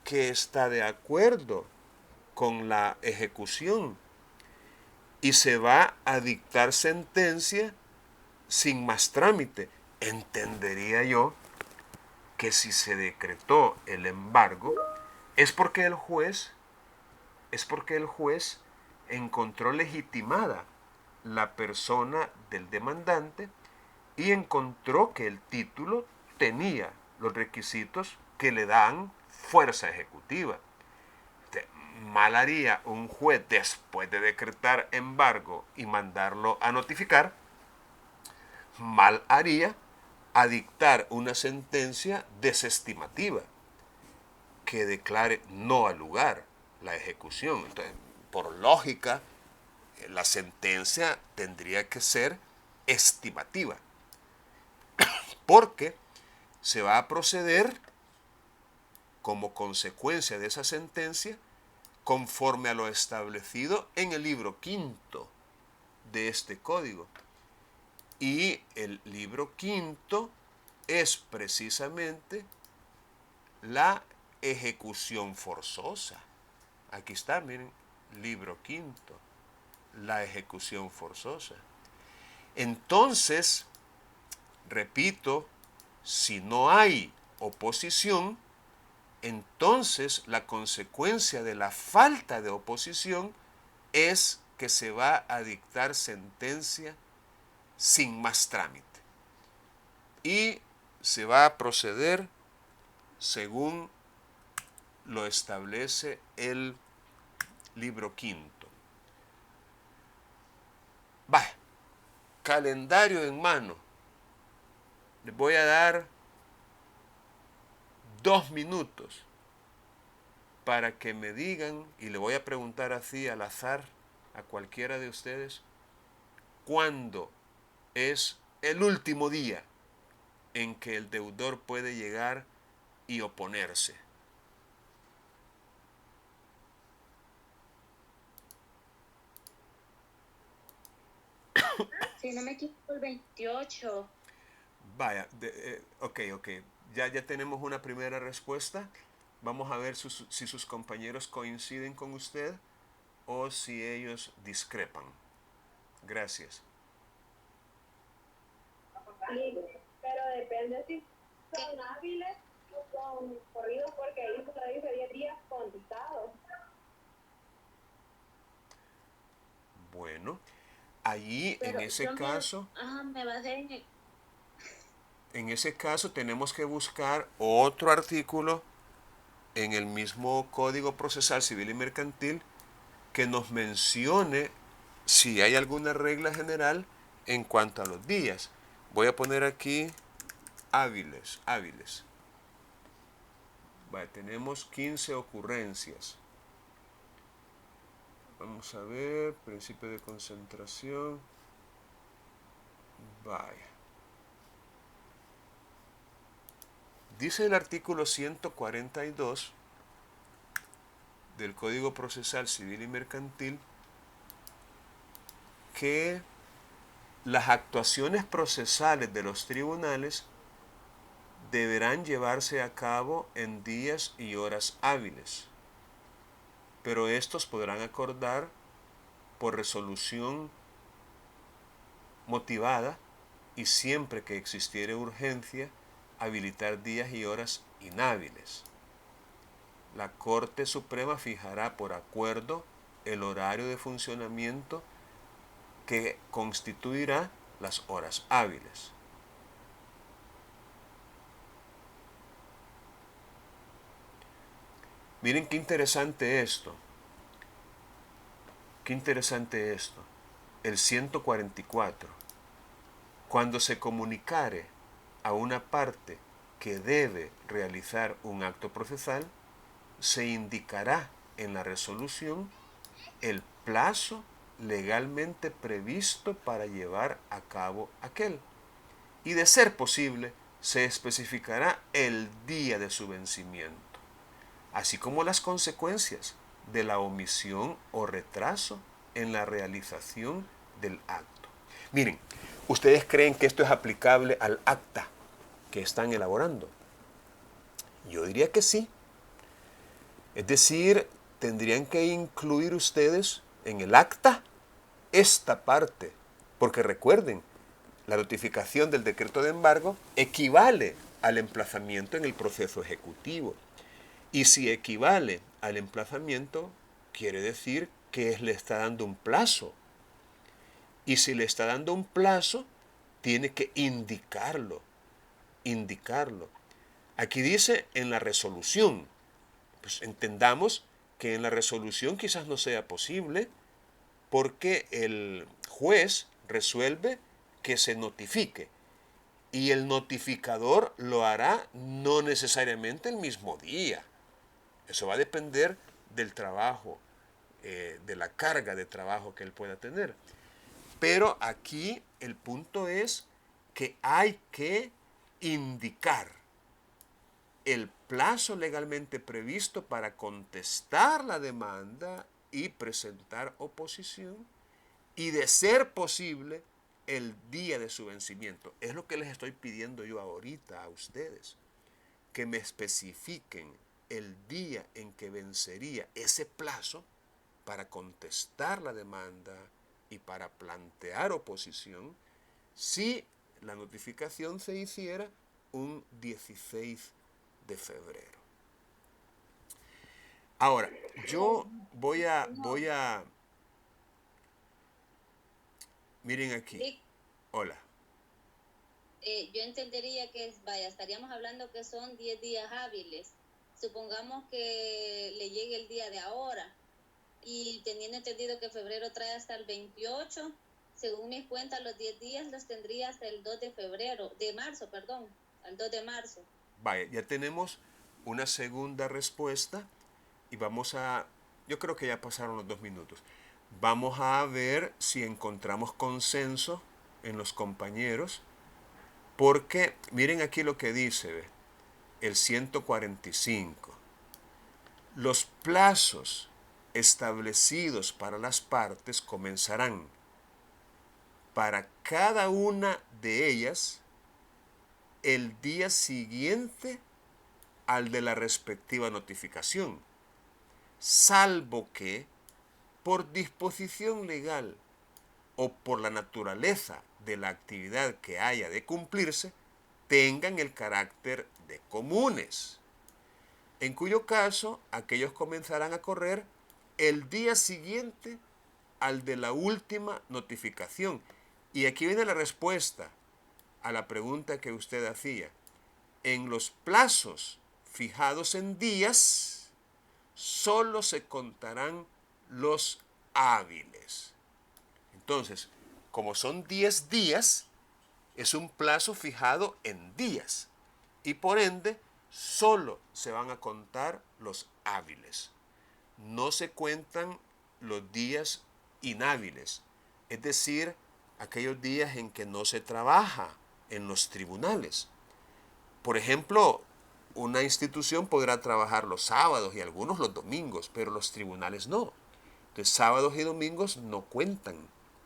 que está de acuerdo con la ejecución y se va a dictar sentencia sin más trámite. Entendería yo que si se decretó el embargo es porque el juez encontró legitimada la persona del demandante y encontró que el título tenía los requisitos que le dan fuerza ejecutiva. Mal haría un juez, después de decretar embargo y mandarlo a notificar, mal haría a dictar una sentencia desestimativa que declare no al lugar la ejecución. Entonces, por lógica, la sentencia tendría que ser estimativa, porque se va a proceder como consecuencia de esa sentencia conforme a lo establecido en el libro quinto de este código. Y el libro quinto es precisamente la ejecución forzosa. Aquí está, miren, libro quinto, la ejecución forzosa. Entonces, repito, si no hay oposición, entonces la consecuencia de la falta de oposición es que se va a dictar sentencia sin más trámite. Y se va a proceder según lo establece el libro quinto. Vaya, calendario en mano. Les voy a dar 2 minutos para que me digan, y le voy a preguntar así al azar a cualquiera de ustedes, ¿cuándo es el último día en que el deudor puede llegar y oponerse? Si no me equivoco, el 28. Vaya, ok. Ya tenemos una primera respuesta. Vamos a ver si sus compañeros coinciden con usted o si ellos discrepan. Gracias. Sí, pero depende si son hábiles o son corridos, porque ahí se dice 10 días contados. Bueno, allí Pero en ese yo caso... me basé en el... En ese caso tenemos que buscar otro artículo en el mismo Código Procesal Civil y Mercantil que nos mencione si hay alguna regla general en cuanto a los días. Voy a poner aquí hábiles. Vale, tenemos 15 ocurrencias. Vamos a ver, principio de concentración. Vaya. Dice el artículo 142 del Código Procesal Civil y Mercantil que las actuaciones procesales de los tribunales deberán llevarse a cabo en días y horas hábiles, pero estos podrán acordar por resolución motivada y siempre que existiere urgencia habilitar días y horas inhábiles. La Corte Suprema fijará por acuerdo el horario de funcionamiento que constituirá las horas hábiles. Miren qué interesante esto. Qué interesante esto. El 144. Cuando se comunicare a una parte que debe realizar un acto procesal, se indicará en la resolución el plazo legalmente previsto para llevar a cabo aquel. Y de ser posible, se especificará el día de su vencimiento, así como las consecuencias de la omisión o retraso en la realización del acto. Miren, ¿ustedes creen que esto es aplicable al acta que están elaborando? Yo diría que sí. Es decir, tendrían que incluir ustedes en el acta esta parte, porque recuerden, la notificación del decreto de embargo equivale al emplazamiento en el proceso ejecutivo. Y si equivale al emplazamiento, quiere decir que le está dando un plazo. Y si le está dando un plazo, tiene que indicarlo. Aquí dice en la resolución. Pues entendamos que en la resolución quizás no sea posible porque el juez resuelve que se notifique y el notificador lo hará no necesariamente el mismo día. Eso va a depender del trabajo, de la carga de trabajo que él pueda tener. Pero aquí el punto es que hay que indicar el plazo legalmente previsto para contestar la demanda y presentar oposición y, de ser posible, el día de su vencimiento. Es lo que les estoy pidiendo yo ahorita a ustedes, que me especifiquen el día en que vencería ese plazo para contestar la demanda y para plantear oposición si la notificación se hiciera un 16 de febrero. Ahora, yo voy a miren aquí. Rick, Hola. yo entendería que, vaya, estaríamos hablando que son 10 días hábiles. Supongamos que le llegue el día de ahora y teniendo entendido que febrero trae hasta el 28, según mis cuentas, los 10 días los tendría hasta el 2 de marzo, al 2 de marzo. Vaya, ya tenemos una segunda respuesta y yo creo que ya pasaron los 2 minutos. Vamos a ver si encontramos consenso en los compañeros, porque miren aquí lo que dice el 145. Los plazos establecidos para las partes comenzarán para cada una de ellas el día siguiente al de la respectiva notificación, salvo que, por disposición legal o por la naturaleza de la actividad que haya de cumplirse, tengan el carácter de comunes, en cuyo caso aquellos comenzarán a correr el día siguiente al de la última notificación. Y aquí viene la respuesta a la pregunta que usted hacía. En los plazos fijados en días, solo se contarán los hábiles. Entonces, como son 10 días, es un plazo fijado en días y por ende solo se van a contar los hábiles. No se cuentan los días inhábiles, es decir, aquellos días en que no se trabaja en los tribunales. Por ejemplo, una institución podrá trabajar los sábados y algunos los domingos, pero los tribunales no. Entonces, sábados y domingos no cuentan,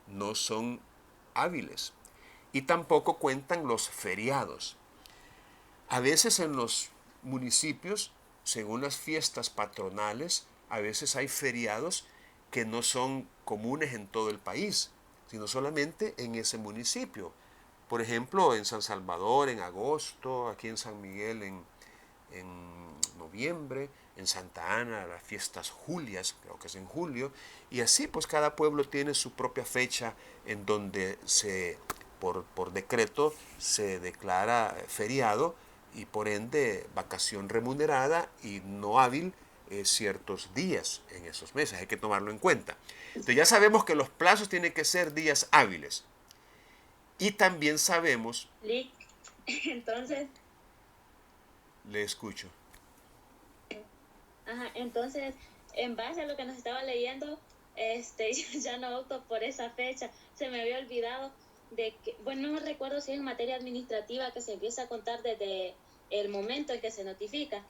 no son hábiles. Y tampoco cuentan los feriados. A veces en los municipios, según las fiestas patronales, a veces hay feriados que no son comunes en todo el país, sino solamente en ese municipio. Por ejemplo, en San Salvador en agosto, aquí en San Miguel en noviembre, en Santa Ana las fiestas julias, creo que es en julio, y así pues cada pueblo tiene su propia fecha en donde por decreto se declara feriado y por ende vacación remunerada y no hábil ciertos días en esos meses, hay que tomarlo en cuenta. Entonces ya sabemos que los plazos tienen que ser días hábiles y también sabemos... Lick, entonces... Le escucho. Ajá, entonces, en base a lo que nos estaba leyendo, yo ya no opto por esa fecha. Se me había olvidado de que, bueno, no recuerdo si es en materia administrativa que se empieza a contar desde el momento en que se notifica,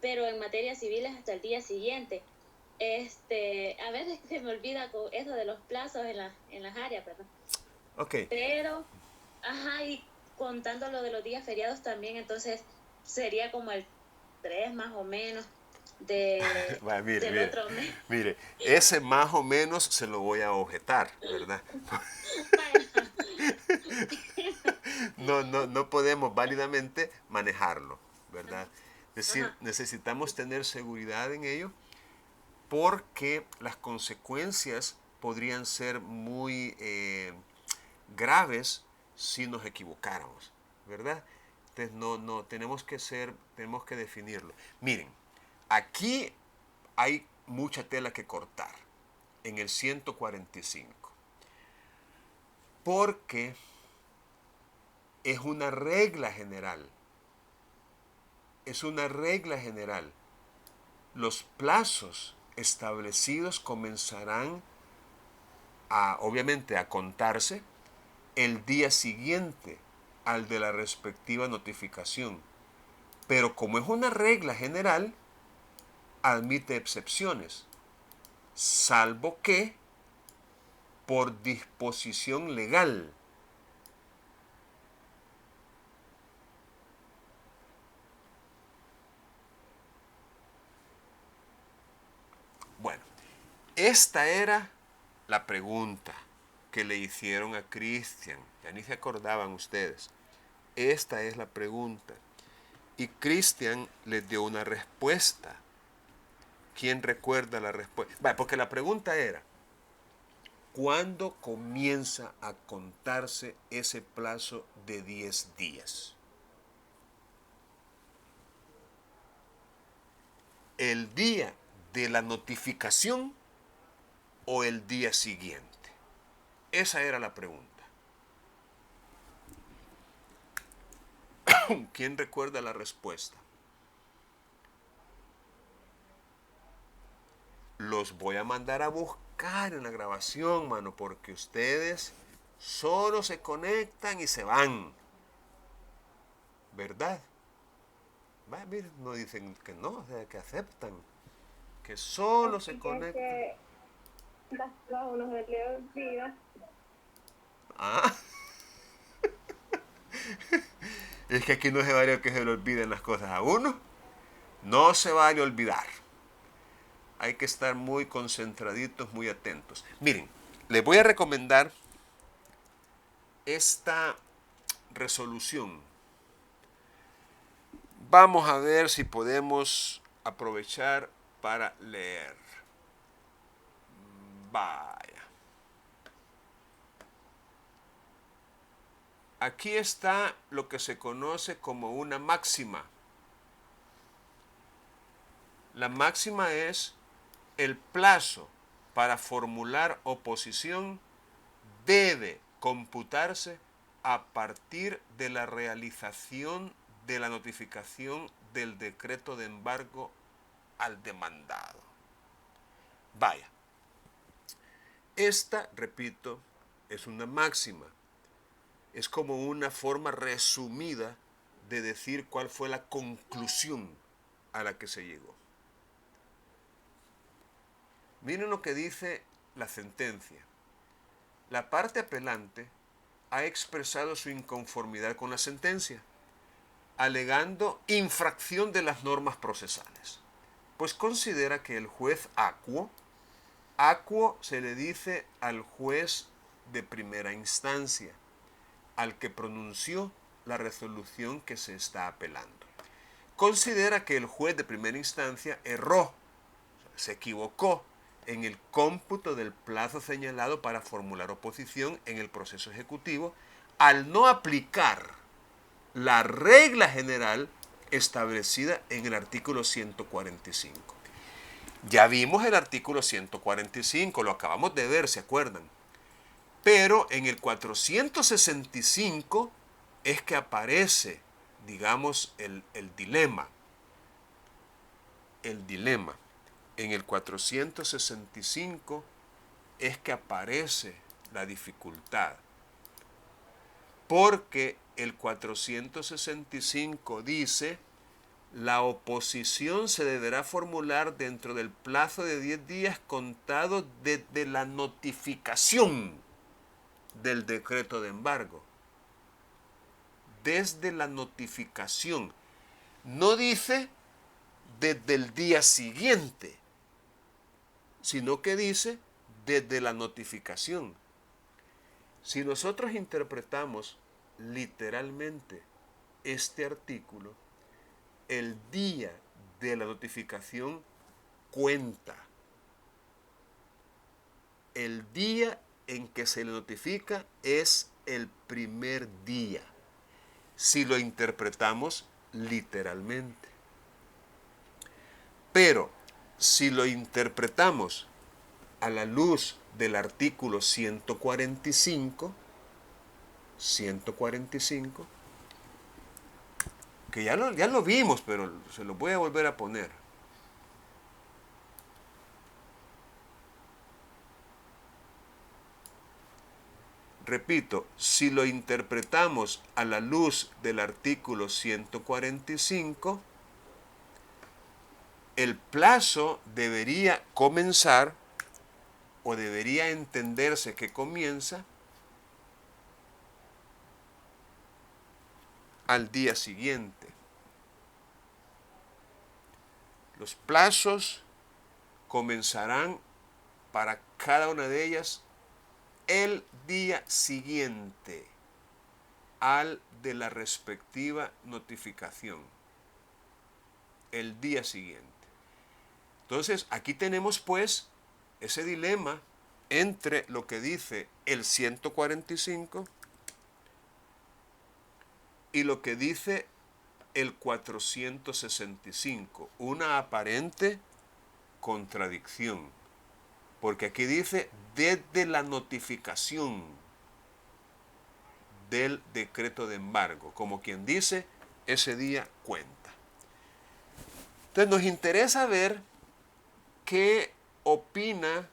pero en materia civil es hasta el día siguiente. A veces se me olvida con eso de los plazos en las áreas, perdón. Okay. Pero, ajá, y contando lo de los días feriados también, entonces sería como el 3 más o menos del otro mes. Mire, ese más o menos se lo voy a objetar, ¿verdad? No podemos válidamente manejarlo, ¿verdad? Es decir, necesitamos tener seguridad en ello porque las consecuencias podrían ser muy graves si nos equivocáramos, ¿verdad? Entonces no, tenemos que definirlo. Miren, aquí hay mucha tela que cortar en el 145, porque es una regla general. Es una regla general. Los plazos establecidos comenzarán obviamente a contarse el día siguiente al de la respectiva notificación. Pero como es una regla general, admite excepciones, salvo que por disposición legal. Bueno, esta era la pregunta que le hicieron a Cristian. Ya ni se acordaban ustedes. Esta es la pregunta. Y Cristian les dio una respuesta. ¿Quién recuerda la respuesta? Bueno, porque la pregunta era, ¿cuándo comienza a contarse ese plazo de 10 días? ¿El día de la notificación o el día siguiente? Esa era la pregunta. ¿Quién recuerda la respuesta? Los voy a mandar a buscar en la grabación, mano, porque ustedes solo se conectan y se van. ¿Verdad? Miren, no dicen que no, o sea, que aceptan. Que solo se conectan. Que a uno se le olvida. Ah. Es que aquí no se vale que se le olviden las cosas a uno. No se vale olvidar. Hay que estar muy concentraditos, muy atentos. Miren, les voy a recomendar esta resolución. Vamos a ver si podemos aprovechar para leer. Vaya. Aquí está lo que se conoce como una máxima. La máxima es el plazo para formular oposición debe computarse a partir de la realización de la notificación del decreto de embargo al demandado. Vaya, esta, repito, es una máxima. Es como una forma resumida de decir cuál fue la conclusión a la que se llegó. Miren lo que dice la sentencia. La parte apelante ha expresado su inconformidad con la sentencia, alegando infracción de las normas procesales, pues considera que el juez acuo se le dice al juez de primera instancia, al que pronunció la resolución que se está apelando. Considera que el juez de primera instancia erró, se equivocó en el cómputo del plazo señalado para formular oposición en el proceso ejecutivo al no aplicar la regla general establecida en el artículo 145. Ya vimos el artículo 145, lo acabamos de ver, ¿se acuerdan? Pero en el 465 es que aparece, digamos, el dilema. El dilema. En el 465 es que aparece la dificultad. Porque el 465 dice, la oposición se deberá formular dentro del plazo de 10 días contado desde la notificación del decreto de embargo. Desde la notificación. No dice desde el día siguiente, sino que dice desde la notificación. Si nosotros interpretamos literalmente este artículo, el día de la notificación cuenta. El día en que se le notifica es el primer día, si lo interpretamos literalmente. Pero si lo interpretamos a la luz del artículo 145, que ya lo vimos, pero se lo voy a volver a poner. Repito, si lo interpretamos a la luz del artículo 145, el plazo debería comenzar, o debería entenderse que comienza, al día siguiente. Los plazos comenzarán para cada una de ellas el día siguiente al de la respectiva notificación. El día siguiente. Entonces, aquí tenemos pues ese dilema entre lo que dice el 145 y lo que dice el 465. Una aparente contradicción. Porque aquí dice desde la notificación del decreto de embargo. Como quien dice, ese día cuenta. Entonces nos interesa ver qué opina,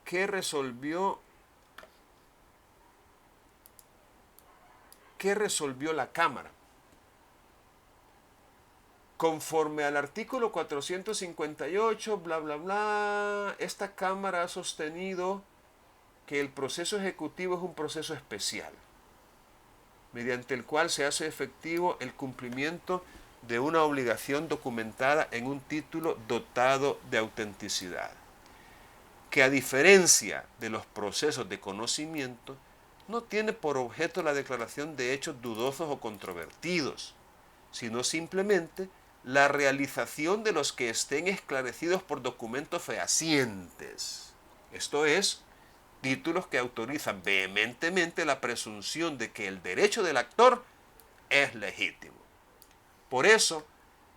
qué resolvió la Cámara. Conforme al artículo 458, bla, bla, bla, esta Cámara ha sostenido que el proceso ejecutivo es un proceso especial, mediante el cual se hace efectivo el cumplimiento de una obligación documentada en un título dotado de autenticidad, que a diferencia de los procesos de conocimiento, no tiene por objeto la declaración de hechos dudosos o controvertidos, sino simplemente la realización de los que estén esclarecidos por documentos fehacientes. Esto es, títulos que autorizan vehementemente la presunción de que el derecho del actor es legítimo. Por eso,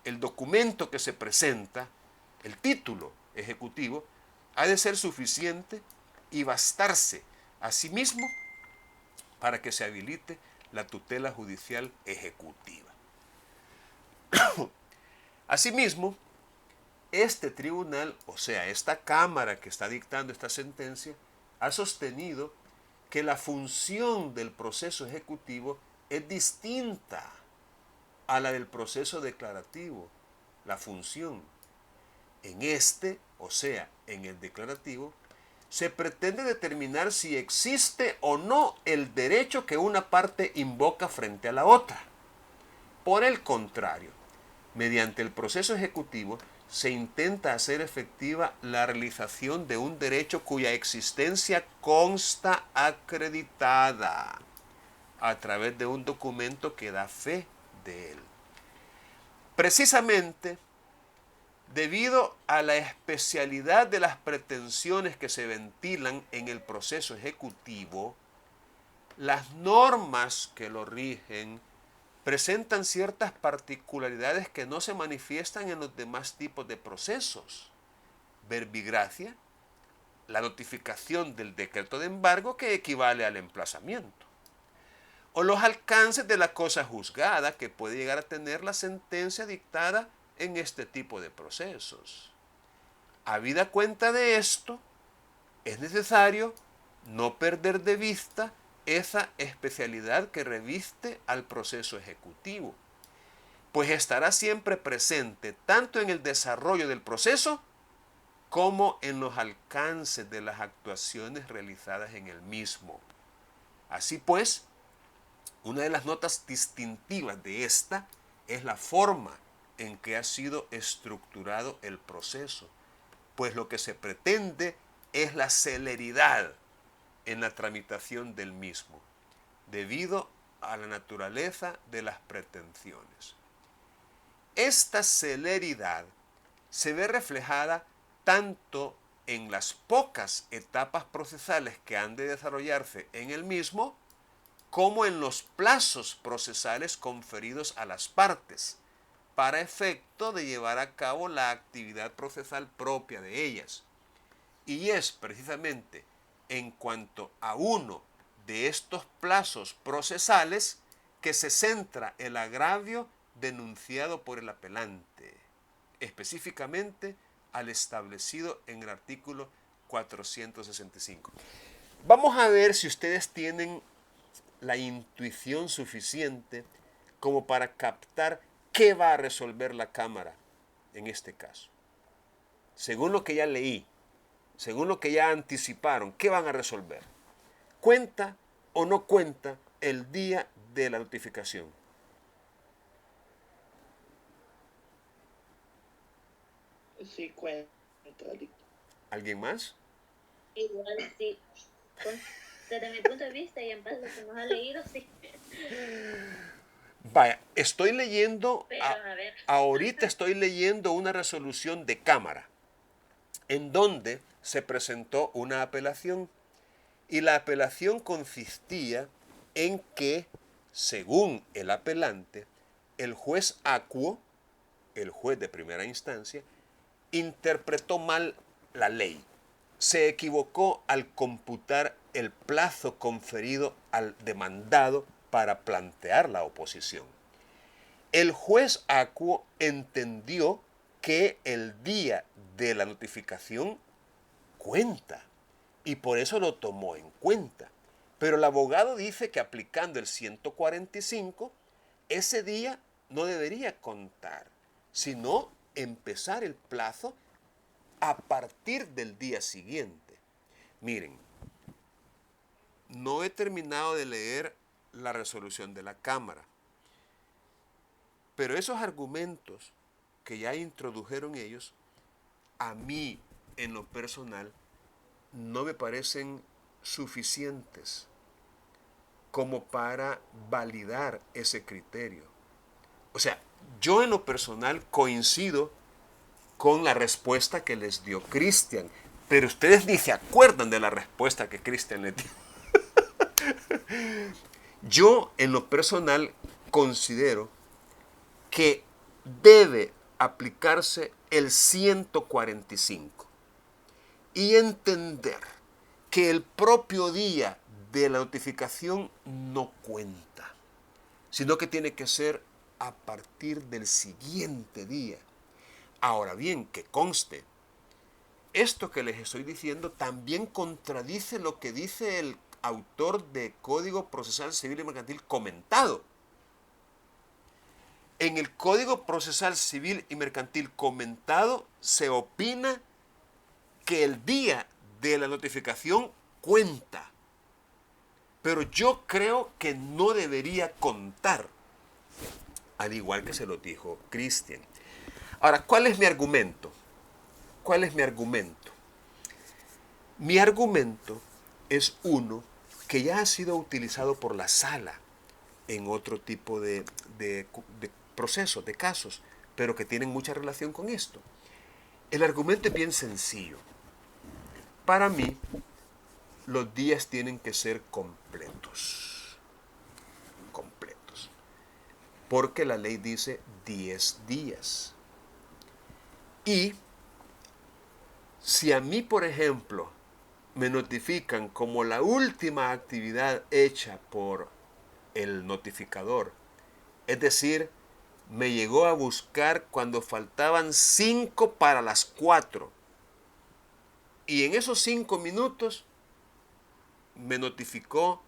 el documento que se presenta, el título ejecutivo, ha de ser suficiente y bastarse a sí mismo para que se habilite la tutela judicial ejecutiva. Asimismo, este tribunal, o sea, esta Cámara que está dictando esta sentencia, ha sostenido que la función del proceso ejecutivo es distinta a la del proceso declarativo. La función en este, o sea, en el declarativo, se pretende determinar si existe o no el derecho que una parte invoca frente a la otra. Por el contrario, mediante el proceso ejecutivo se intenta hacer efectiva la realización de un derecho cuya existencia consta acreditada a través de un documento que da fe de él. Precisamente, debido a la especialidad de las pretensiones que se ventilan en el proceso ejecutivo, las normas que lo rigen presentan ciertas particularidades que no se manifiestan en los demás tipos de procesos. Verbigracia, la notificación del decreto de embargo que equivale al emplazamiento, o los alcances de la cosa juzgada que puede llegar a tener la sentencia dictada en este tipo de procesos. Habida cuenta de esto, es necesario no perder de vista esa especialidad que reviste al proceso ejecutivo, pues estará siempre presente tanto en el desarrollo del proceso como en los alcances de las actuaciones realizadas en el mismo. Así pues, una de las notas distintivas de esta es la forma en que ha sido estructurado el proceso, pues lo que se pretende es la celeridad en la tramitación del mismo, debido a la naturaleza de las pretensiones. Esta celeridad se ve reflejada tanto en las pocas etapas procesales que han de desarrollarse en el mismo, como en los plazos procesales conferidos a las partes, para efecto de llevar a cabo la actividad procesal propia de ellas. Y es precisamente en cuanto a uno de estos plazos procesales que se centra el agravio denunciado por el apelante, específicamente al establecido en el artículo 465. Vamos a ver si ustedes tienen la intuición suficiente como para captar qué va a resolver la Cámara en este caso. Según lo que ya leí, según lo que ya anticiparon, ¿qué van a resolver? ¿Cuenta o no cuenta el día de la notificación? Sí, cuenta. ¿Alguien más? Igual sí. Desde mi punto de vista y en base a lo que nos ha leído, sí. Vaya, estoy leyendo, Pero a ver. ahorita estoy leyendo una resolución de Cámara en donde se presentó una apelación y la apelación consistía en que, según el apelante, el juez acuo, el juez de primera instancia, interpretó mal la ley. Se equivocó al computar el plazo conferido al demandado para plantear la oposición. El juez acuo entendió que el día de la notificación cuenta y por eso lo tomó en cuenta. Pero el abogado dice que aplicando el 145, ese día no debería contar, sino empezar el plazo a partir del día siguiente. Miren, no he terminado de leer la resolución de la Cámara, pero esos argumentos que ya introdujeron ellos, a mí en lo personal, no me parecen suficientes como para validar ese criterio. O sea, yo en lo personal coincido con la respuesta que les dio Cristian, pero ustedes ni se acuerdan de la respuesta que Cristian les dio. Yo en lo personal considero que debe aplicarse el 145 y entender que el propio día de la notificación no cuenta, sino que tiene que ser a partir del siguiente día. Ahora bien, que conste, esto que les estoy diciendo también contradice lo que dice el autor de Código Procesal Civil y Mercantil comentado. En el Código Procesal Civil y Mercantil comentado se opina que el día de la notificación cuenta, pero yo creo que no debería contar, al igual que se lo dijo Cristian. Ahora, ¿cuál es mi argumento? ¿Cuál es mi argumento? Mi argumento es uno que ya ha sido utilizado por la sala en otro tipo de procesos, de casos, pero que tienen mucha relación con esto. El argumento es bien sencillo. Para mí, los días tienen que ser completos. Completos. Porque la ley dice 10 días. Y si a mí, por ejemplo, me notifican como la última actividad hecha por el notificador, es decir, me llegó a buscar cuando faltaban 5 para las 4, y en esos 5 minutos me notificó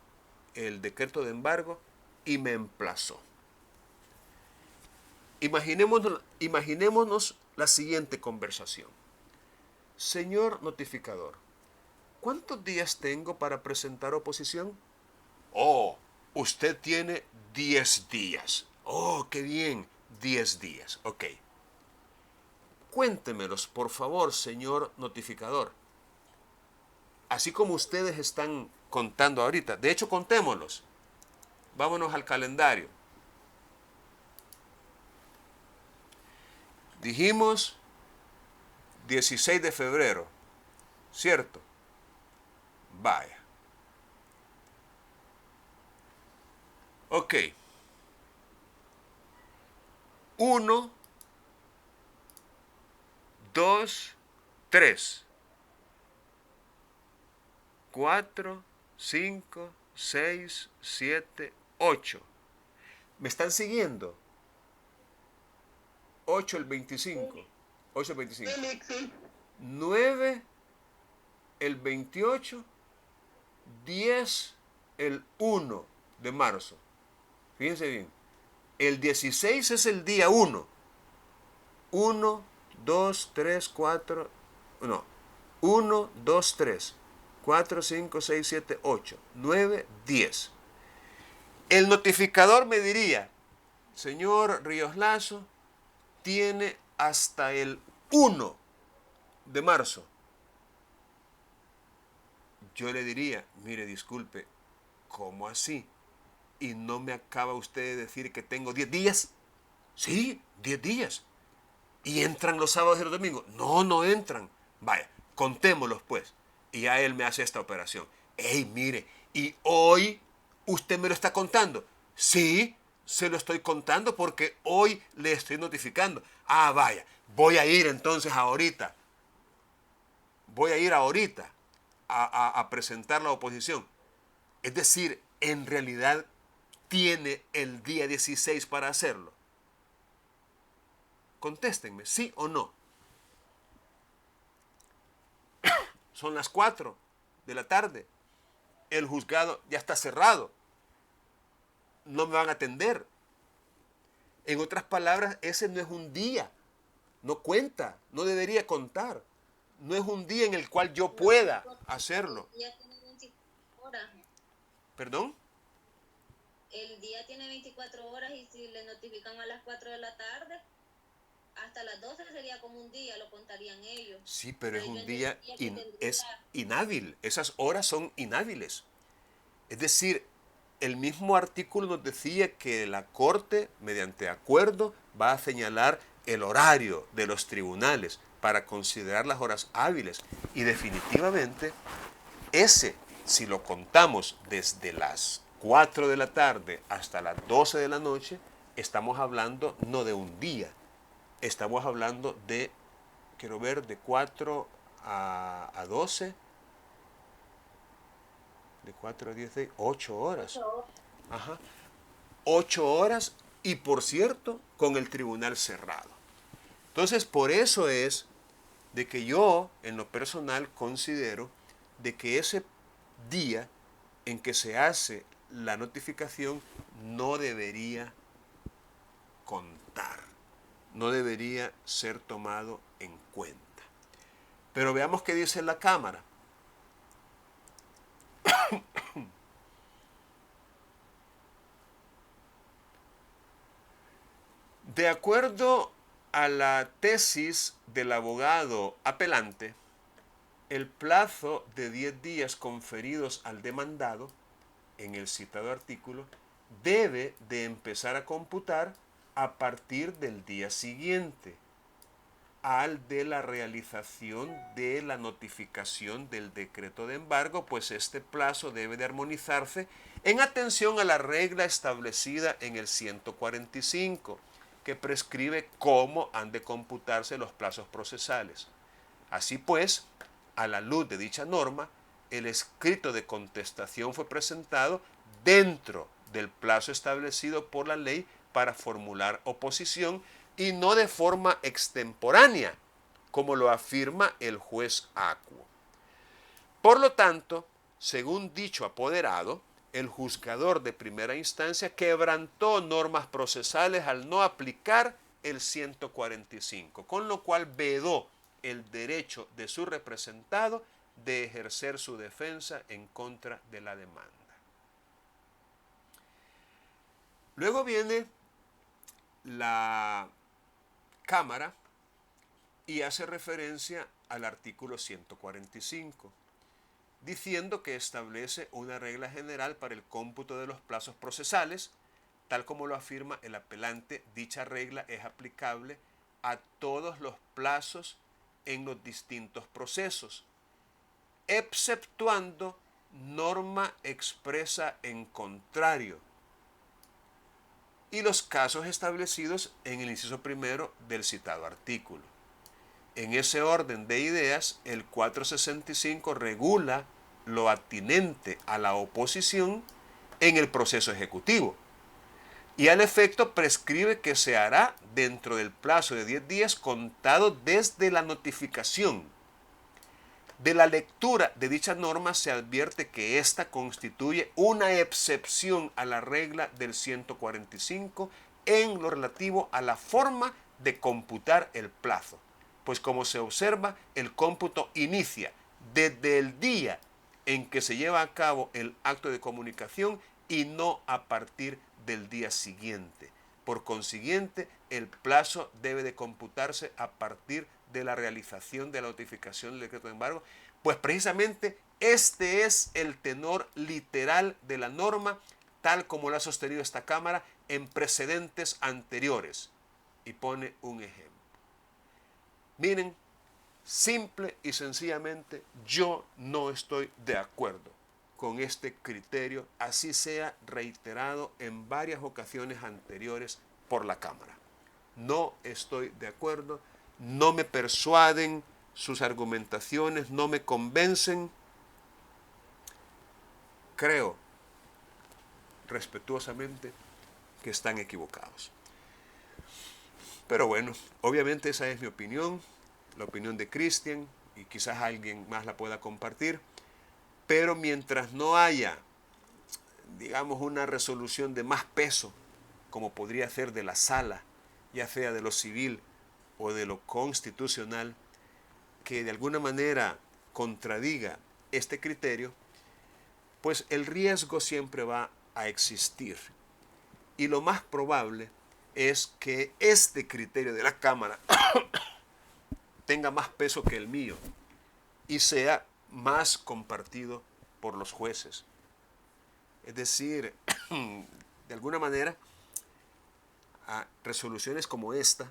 el decreto de embargo y me emplazó. Imaginémonos la siguiente conversación. Señor notificador, ¿cuántos días tengo para presentar oposición? Oh, usted tiene 10 días. Oh, qué bien, 10 días. Ok. Cuéntemelos, por favor, señor notificador. Así como ustedes están contando ahorita. De hecho, contémoslos. Vámonos al calendario. Dijimos 16 de febrero. ¿cierto? Vaya. Ok. 1, 2, 3, 4, 5, 6, 7, 8. ¿Me están siguiendo? 8 el 25. 8 el 25. 9 el 28. 10 el 1 de marzo. Fíjense bien. El 16 es el día 1. 1, 2, 3, 4. No. 1, 2, 3. 4, 5, 6, 7, 8. 9, 10. El notificador me diría, señor Ríos Lazo, tiene hasta el 1 de marzo. Yo le diría, mire, disculpe, ¿cómo así? ¿Y no me acaba usted de decir que tengo 10 días? Sí, 10 días. ¿Y entran los sábados y los domingos? No, no entran. Vaya, contémoslos pues. Y ya él me hace esta operación. Ey, mire, ¿y hoy usted me lo está contando? Sí, se lo estoy contando porque hoy le estoy notificando. Ah, vaya, voy a ir entonces ahorita. Voy a ir ahorita a presentar la oposición. Es decir, en realidad tiene el día 16 para hacerlo. Contéstenme, ¿sí o no? Son las 4 de la tarde. El juzgado ya está cerrado. No me van a atender. En otras palabras, ese no es un día. No cuenta, no debería contar. No es un día en el cual yo pueda hacerlo. El día tiene 24 horas. ¿Perdón? El día tiene 24 horas y si le notifican a las 4 de la tarde, hasta las 12 sería como un día, lo contarían ellos. Sí, pero es Yo un día, entendería que es tendría- inhábil. Esas horas son inhábiles. Es decir, el mismo artículo nos decía que la Corte, mediante acuerdo, va a señalar el horario de los tribunales para considerar las horas hábiles. Y definitivamente, ese, si lo contamos desde las 4 de la tarde hasta las 12 de la noche, estamos hablando no de un día, estamos hablando de, quiero ver, de 4 a 12, de 4 a 10, 8 horas. Ajá. 8 horas y, por cierto, con el tribunal cerrado. Entonces, por eso es de que yo, en lo personal, considero de que ese día en que se hace la notificación no debería contar, no debería ser tomado en cuenta. Pero veamos qué dice la Cámara. De acuerdo a la tesis del abogado apelante, el plazo de 10 días conferidos al demandado en el citado artículo debe de empezar a computar a partir del día siguiente al de la realización de la notificación del decreto de embargo, pues este plazo debe de armonizarse en atención a la regla establecida en el 145, que prescribe cómo han de computarse los plazos procesales. Así pues, a la luz de dicha norma, el escrito de contestación fue presentado dentro del plazo establecido por la ley para formular oposición y no de forma extemporánea, como lo afirma el juez acuo. Por lo tanto, según dicho apoderado, el juzgador de primera instancia quebrantó normas procesales al no aplicar el 145, con lo cual vedó el derecho de su representado de ejercer su defensa en contra de la demanda. Luego viene la Cámara y hace referencia al artículo 145, diciendo que establece una regla general para el cómputo de los plazos procesales. Tal como lo afirma el apelante, dicha regla es aplicable a todos los plazos en los distintos procesos exceptuando norma expresa en contrario y los casos establecidos en el inciso primero del citado artículo. En ese orden de ideas, el 465 regula lo atinente a la oposición en el proceso ejecutivo y al efecto prescribe que se hará dentro del plazo de 10 días contado desde la notificación. De la lectura de dicha norma se advierte que ésta constituye una excepción a la regla del 145 en lo relativo a la forma de computar el plazo, pues como se observa, el cómputo inicia desde el día en que se lleva a cabo el acto de comunicación y no a partir del día siguiente. Por consiguiente, el plazo debe de computarse a partir de la realización de la notificación del decreto de embargo, pues precisamente este es el tenor literal de la norma, tal como lo ha sostenido esta Cámara en precedentes anteriores. Y pone un ejemplo. Miren, simple y sencillamente, yo no estoy de acuerdo con este criterio, así sea reiterado en varias ocasiones anteriores por la Cámara. No estoy de acuerdo, no me persuaden sus argumentaciones, no me convencen. Creo respetuosamente que están equivocados. Pero bueno, obviamente esa es mi opinión, la opinión de Cristian, y quizás alguien más la pueda compartir. Pero mientras no haya, digamos, una resolución de más peso, como podría ser de la sala, ya sea de lo civil o de lo constitucional, que de alguna manera contradiga este criterio, pues el riesgo siempre va a existir. Y lo más probable es que este criterio de la Cámara tenga más peso que el mío y sea más compartido por los jueces. Es decir, de alguna manera, a resoluciones como esta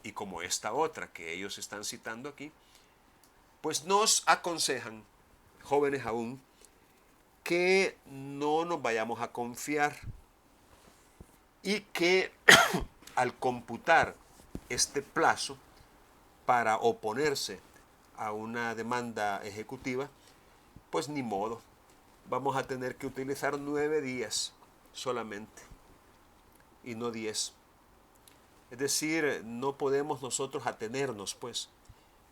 y como esta otra que ellos están citando aquí, pues nos aconsejan, jóvenes aún, que no nos vayamos a confiar y que al computar este plazo para oponerse a una demanda ejecutiva, pues ni modo, vamos a tener que utilizar 9 días solamente y no 10. Es decir, no podemos nosotros atenernos pues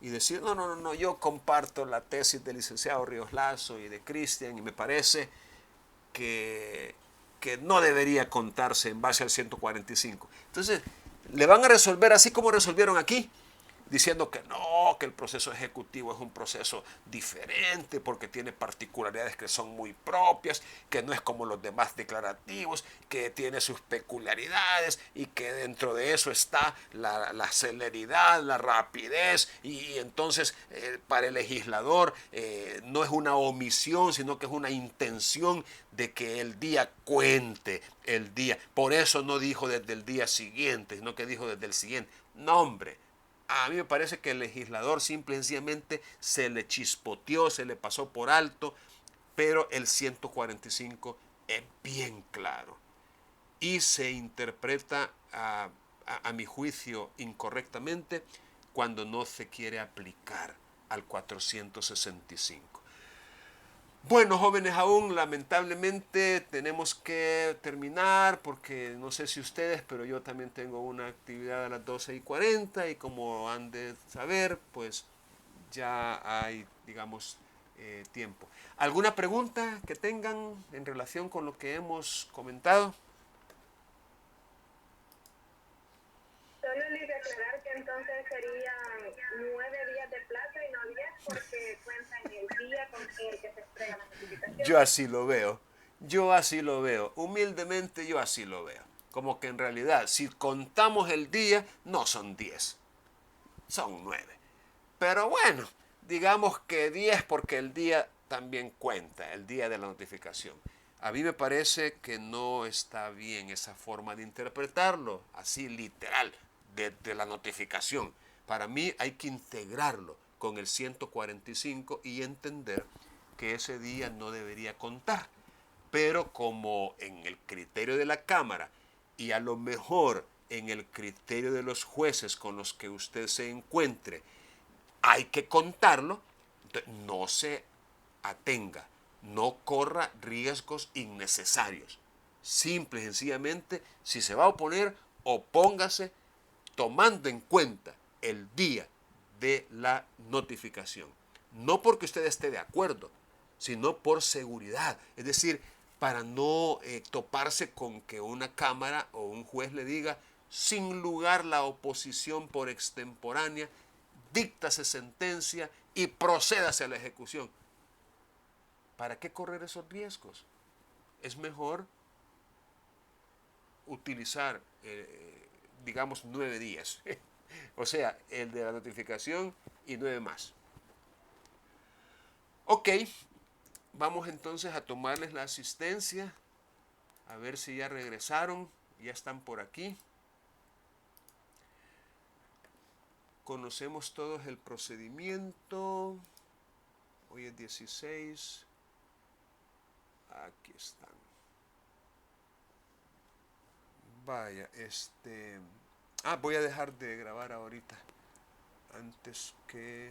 y decir, no, yo comparto la tesis del licenciado Ríos Lazo y de Cristian y me parece que no debería contarse en base al 145. Entonces, le van a resolver así como resolvieron aquí, diciendo que no, que el proceso ejecutivo es un proceso diferente porque tiene particularidades que son muy propias, que no es como los demás declarativos, que tiene sus peculiaridades y que dentro de eso está la celeridad, la rapidez y entonces para el legislador no es una omisión, sino que es una intención de que el día cuente el día. Por eso no dijo desde el día siguiente, sino que dijo desde el siguiente. No, hombre. A mí me parece que el legislador simple y sencillamente se le chispoteó, se le pasó por alto, pero el 145 es bien claro y se interpreta a mi juicio incorrectamente cuando no se quiere aplicar al 465. Bueno, jóvenes, aún lamentablemente tenemos que terminar porque no sé si ustedes, pero yo también tengo una actividad a las 12:40 y como han de saber, pues ya hay, digamos, tiempo. ¿Alguna pregunta que tengan en relación con lo que hemos comentado? Solo le aclarar que entonces serían 9 días de plazo y no 10 porque cuentan el día con el que se entrega la notificación. Yo así lo veo, humildemente yo así lo veo. Como que en realidad, si contamos el día, no son 10, son 9. Pero bueno, digamos que 10 porque el día también cuenta, el día de la notificación. A mí me parece que no está bien esa forma de interpretarlo, así literal, desde la notificación. Para mí hay que integrarlo con el 145 y entender que ese día no debería contar. Pero como en el criterio de la Cámara y a lo mejor en el criterio de los jueces con los que usted se encuentre, hay que contarlo, no se atenga, no corra riesgos innecesarios. Simple y sencillamente, si se va a oponer, opóngase tomando en cuenta el día de la notificación. No porque usted esté de acuerdo, sino por seguridad. Es decir, para no toparse con que una cámara o un juez le diga, sin lugar la oposición por extemporánea, díctase sentencia y procédase a la ejecución. ¿Para qué correr esos riesgos? Es mejor utilizar, digamos, 9 días. O sea, el de la notificación y 9 más. Ok, vamos entonces a tomarles la asistencia, a ver si ya regresaron, ya están por aquí. Conocemos todos el procedimiento. Hoy es 16. Aquí están. Vaya, voy a dejar de grabar ahorita, antes que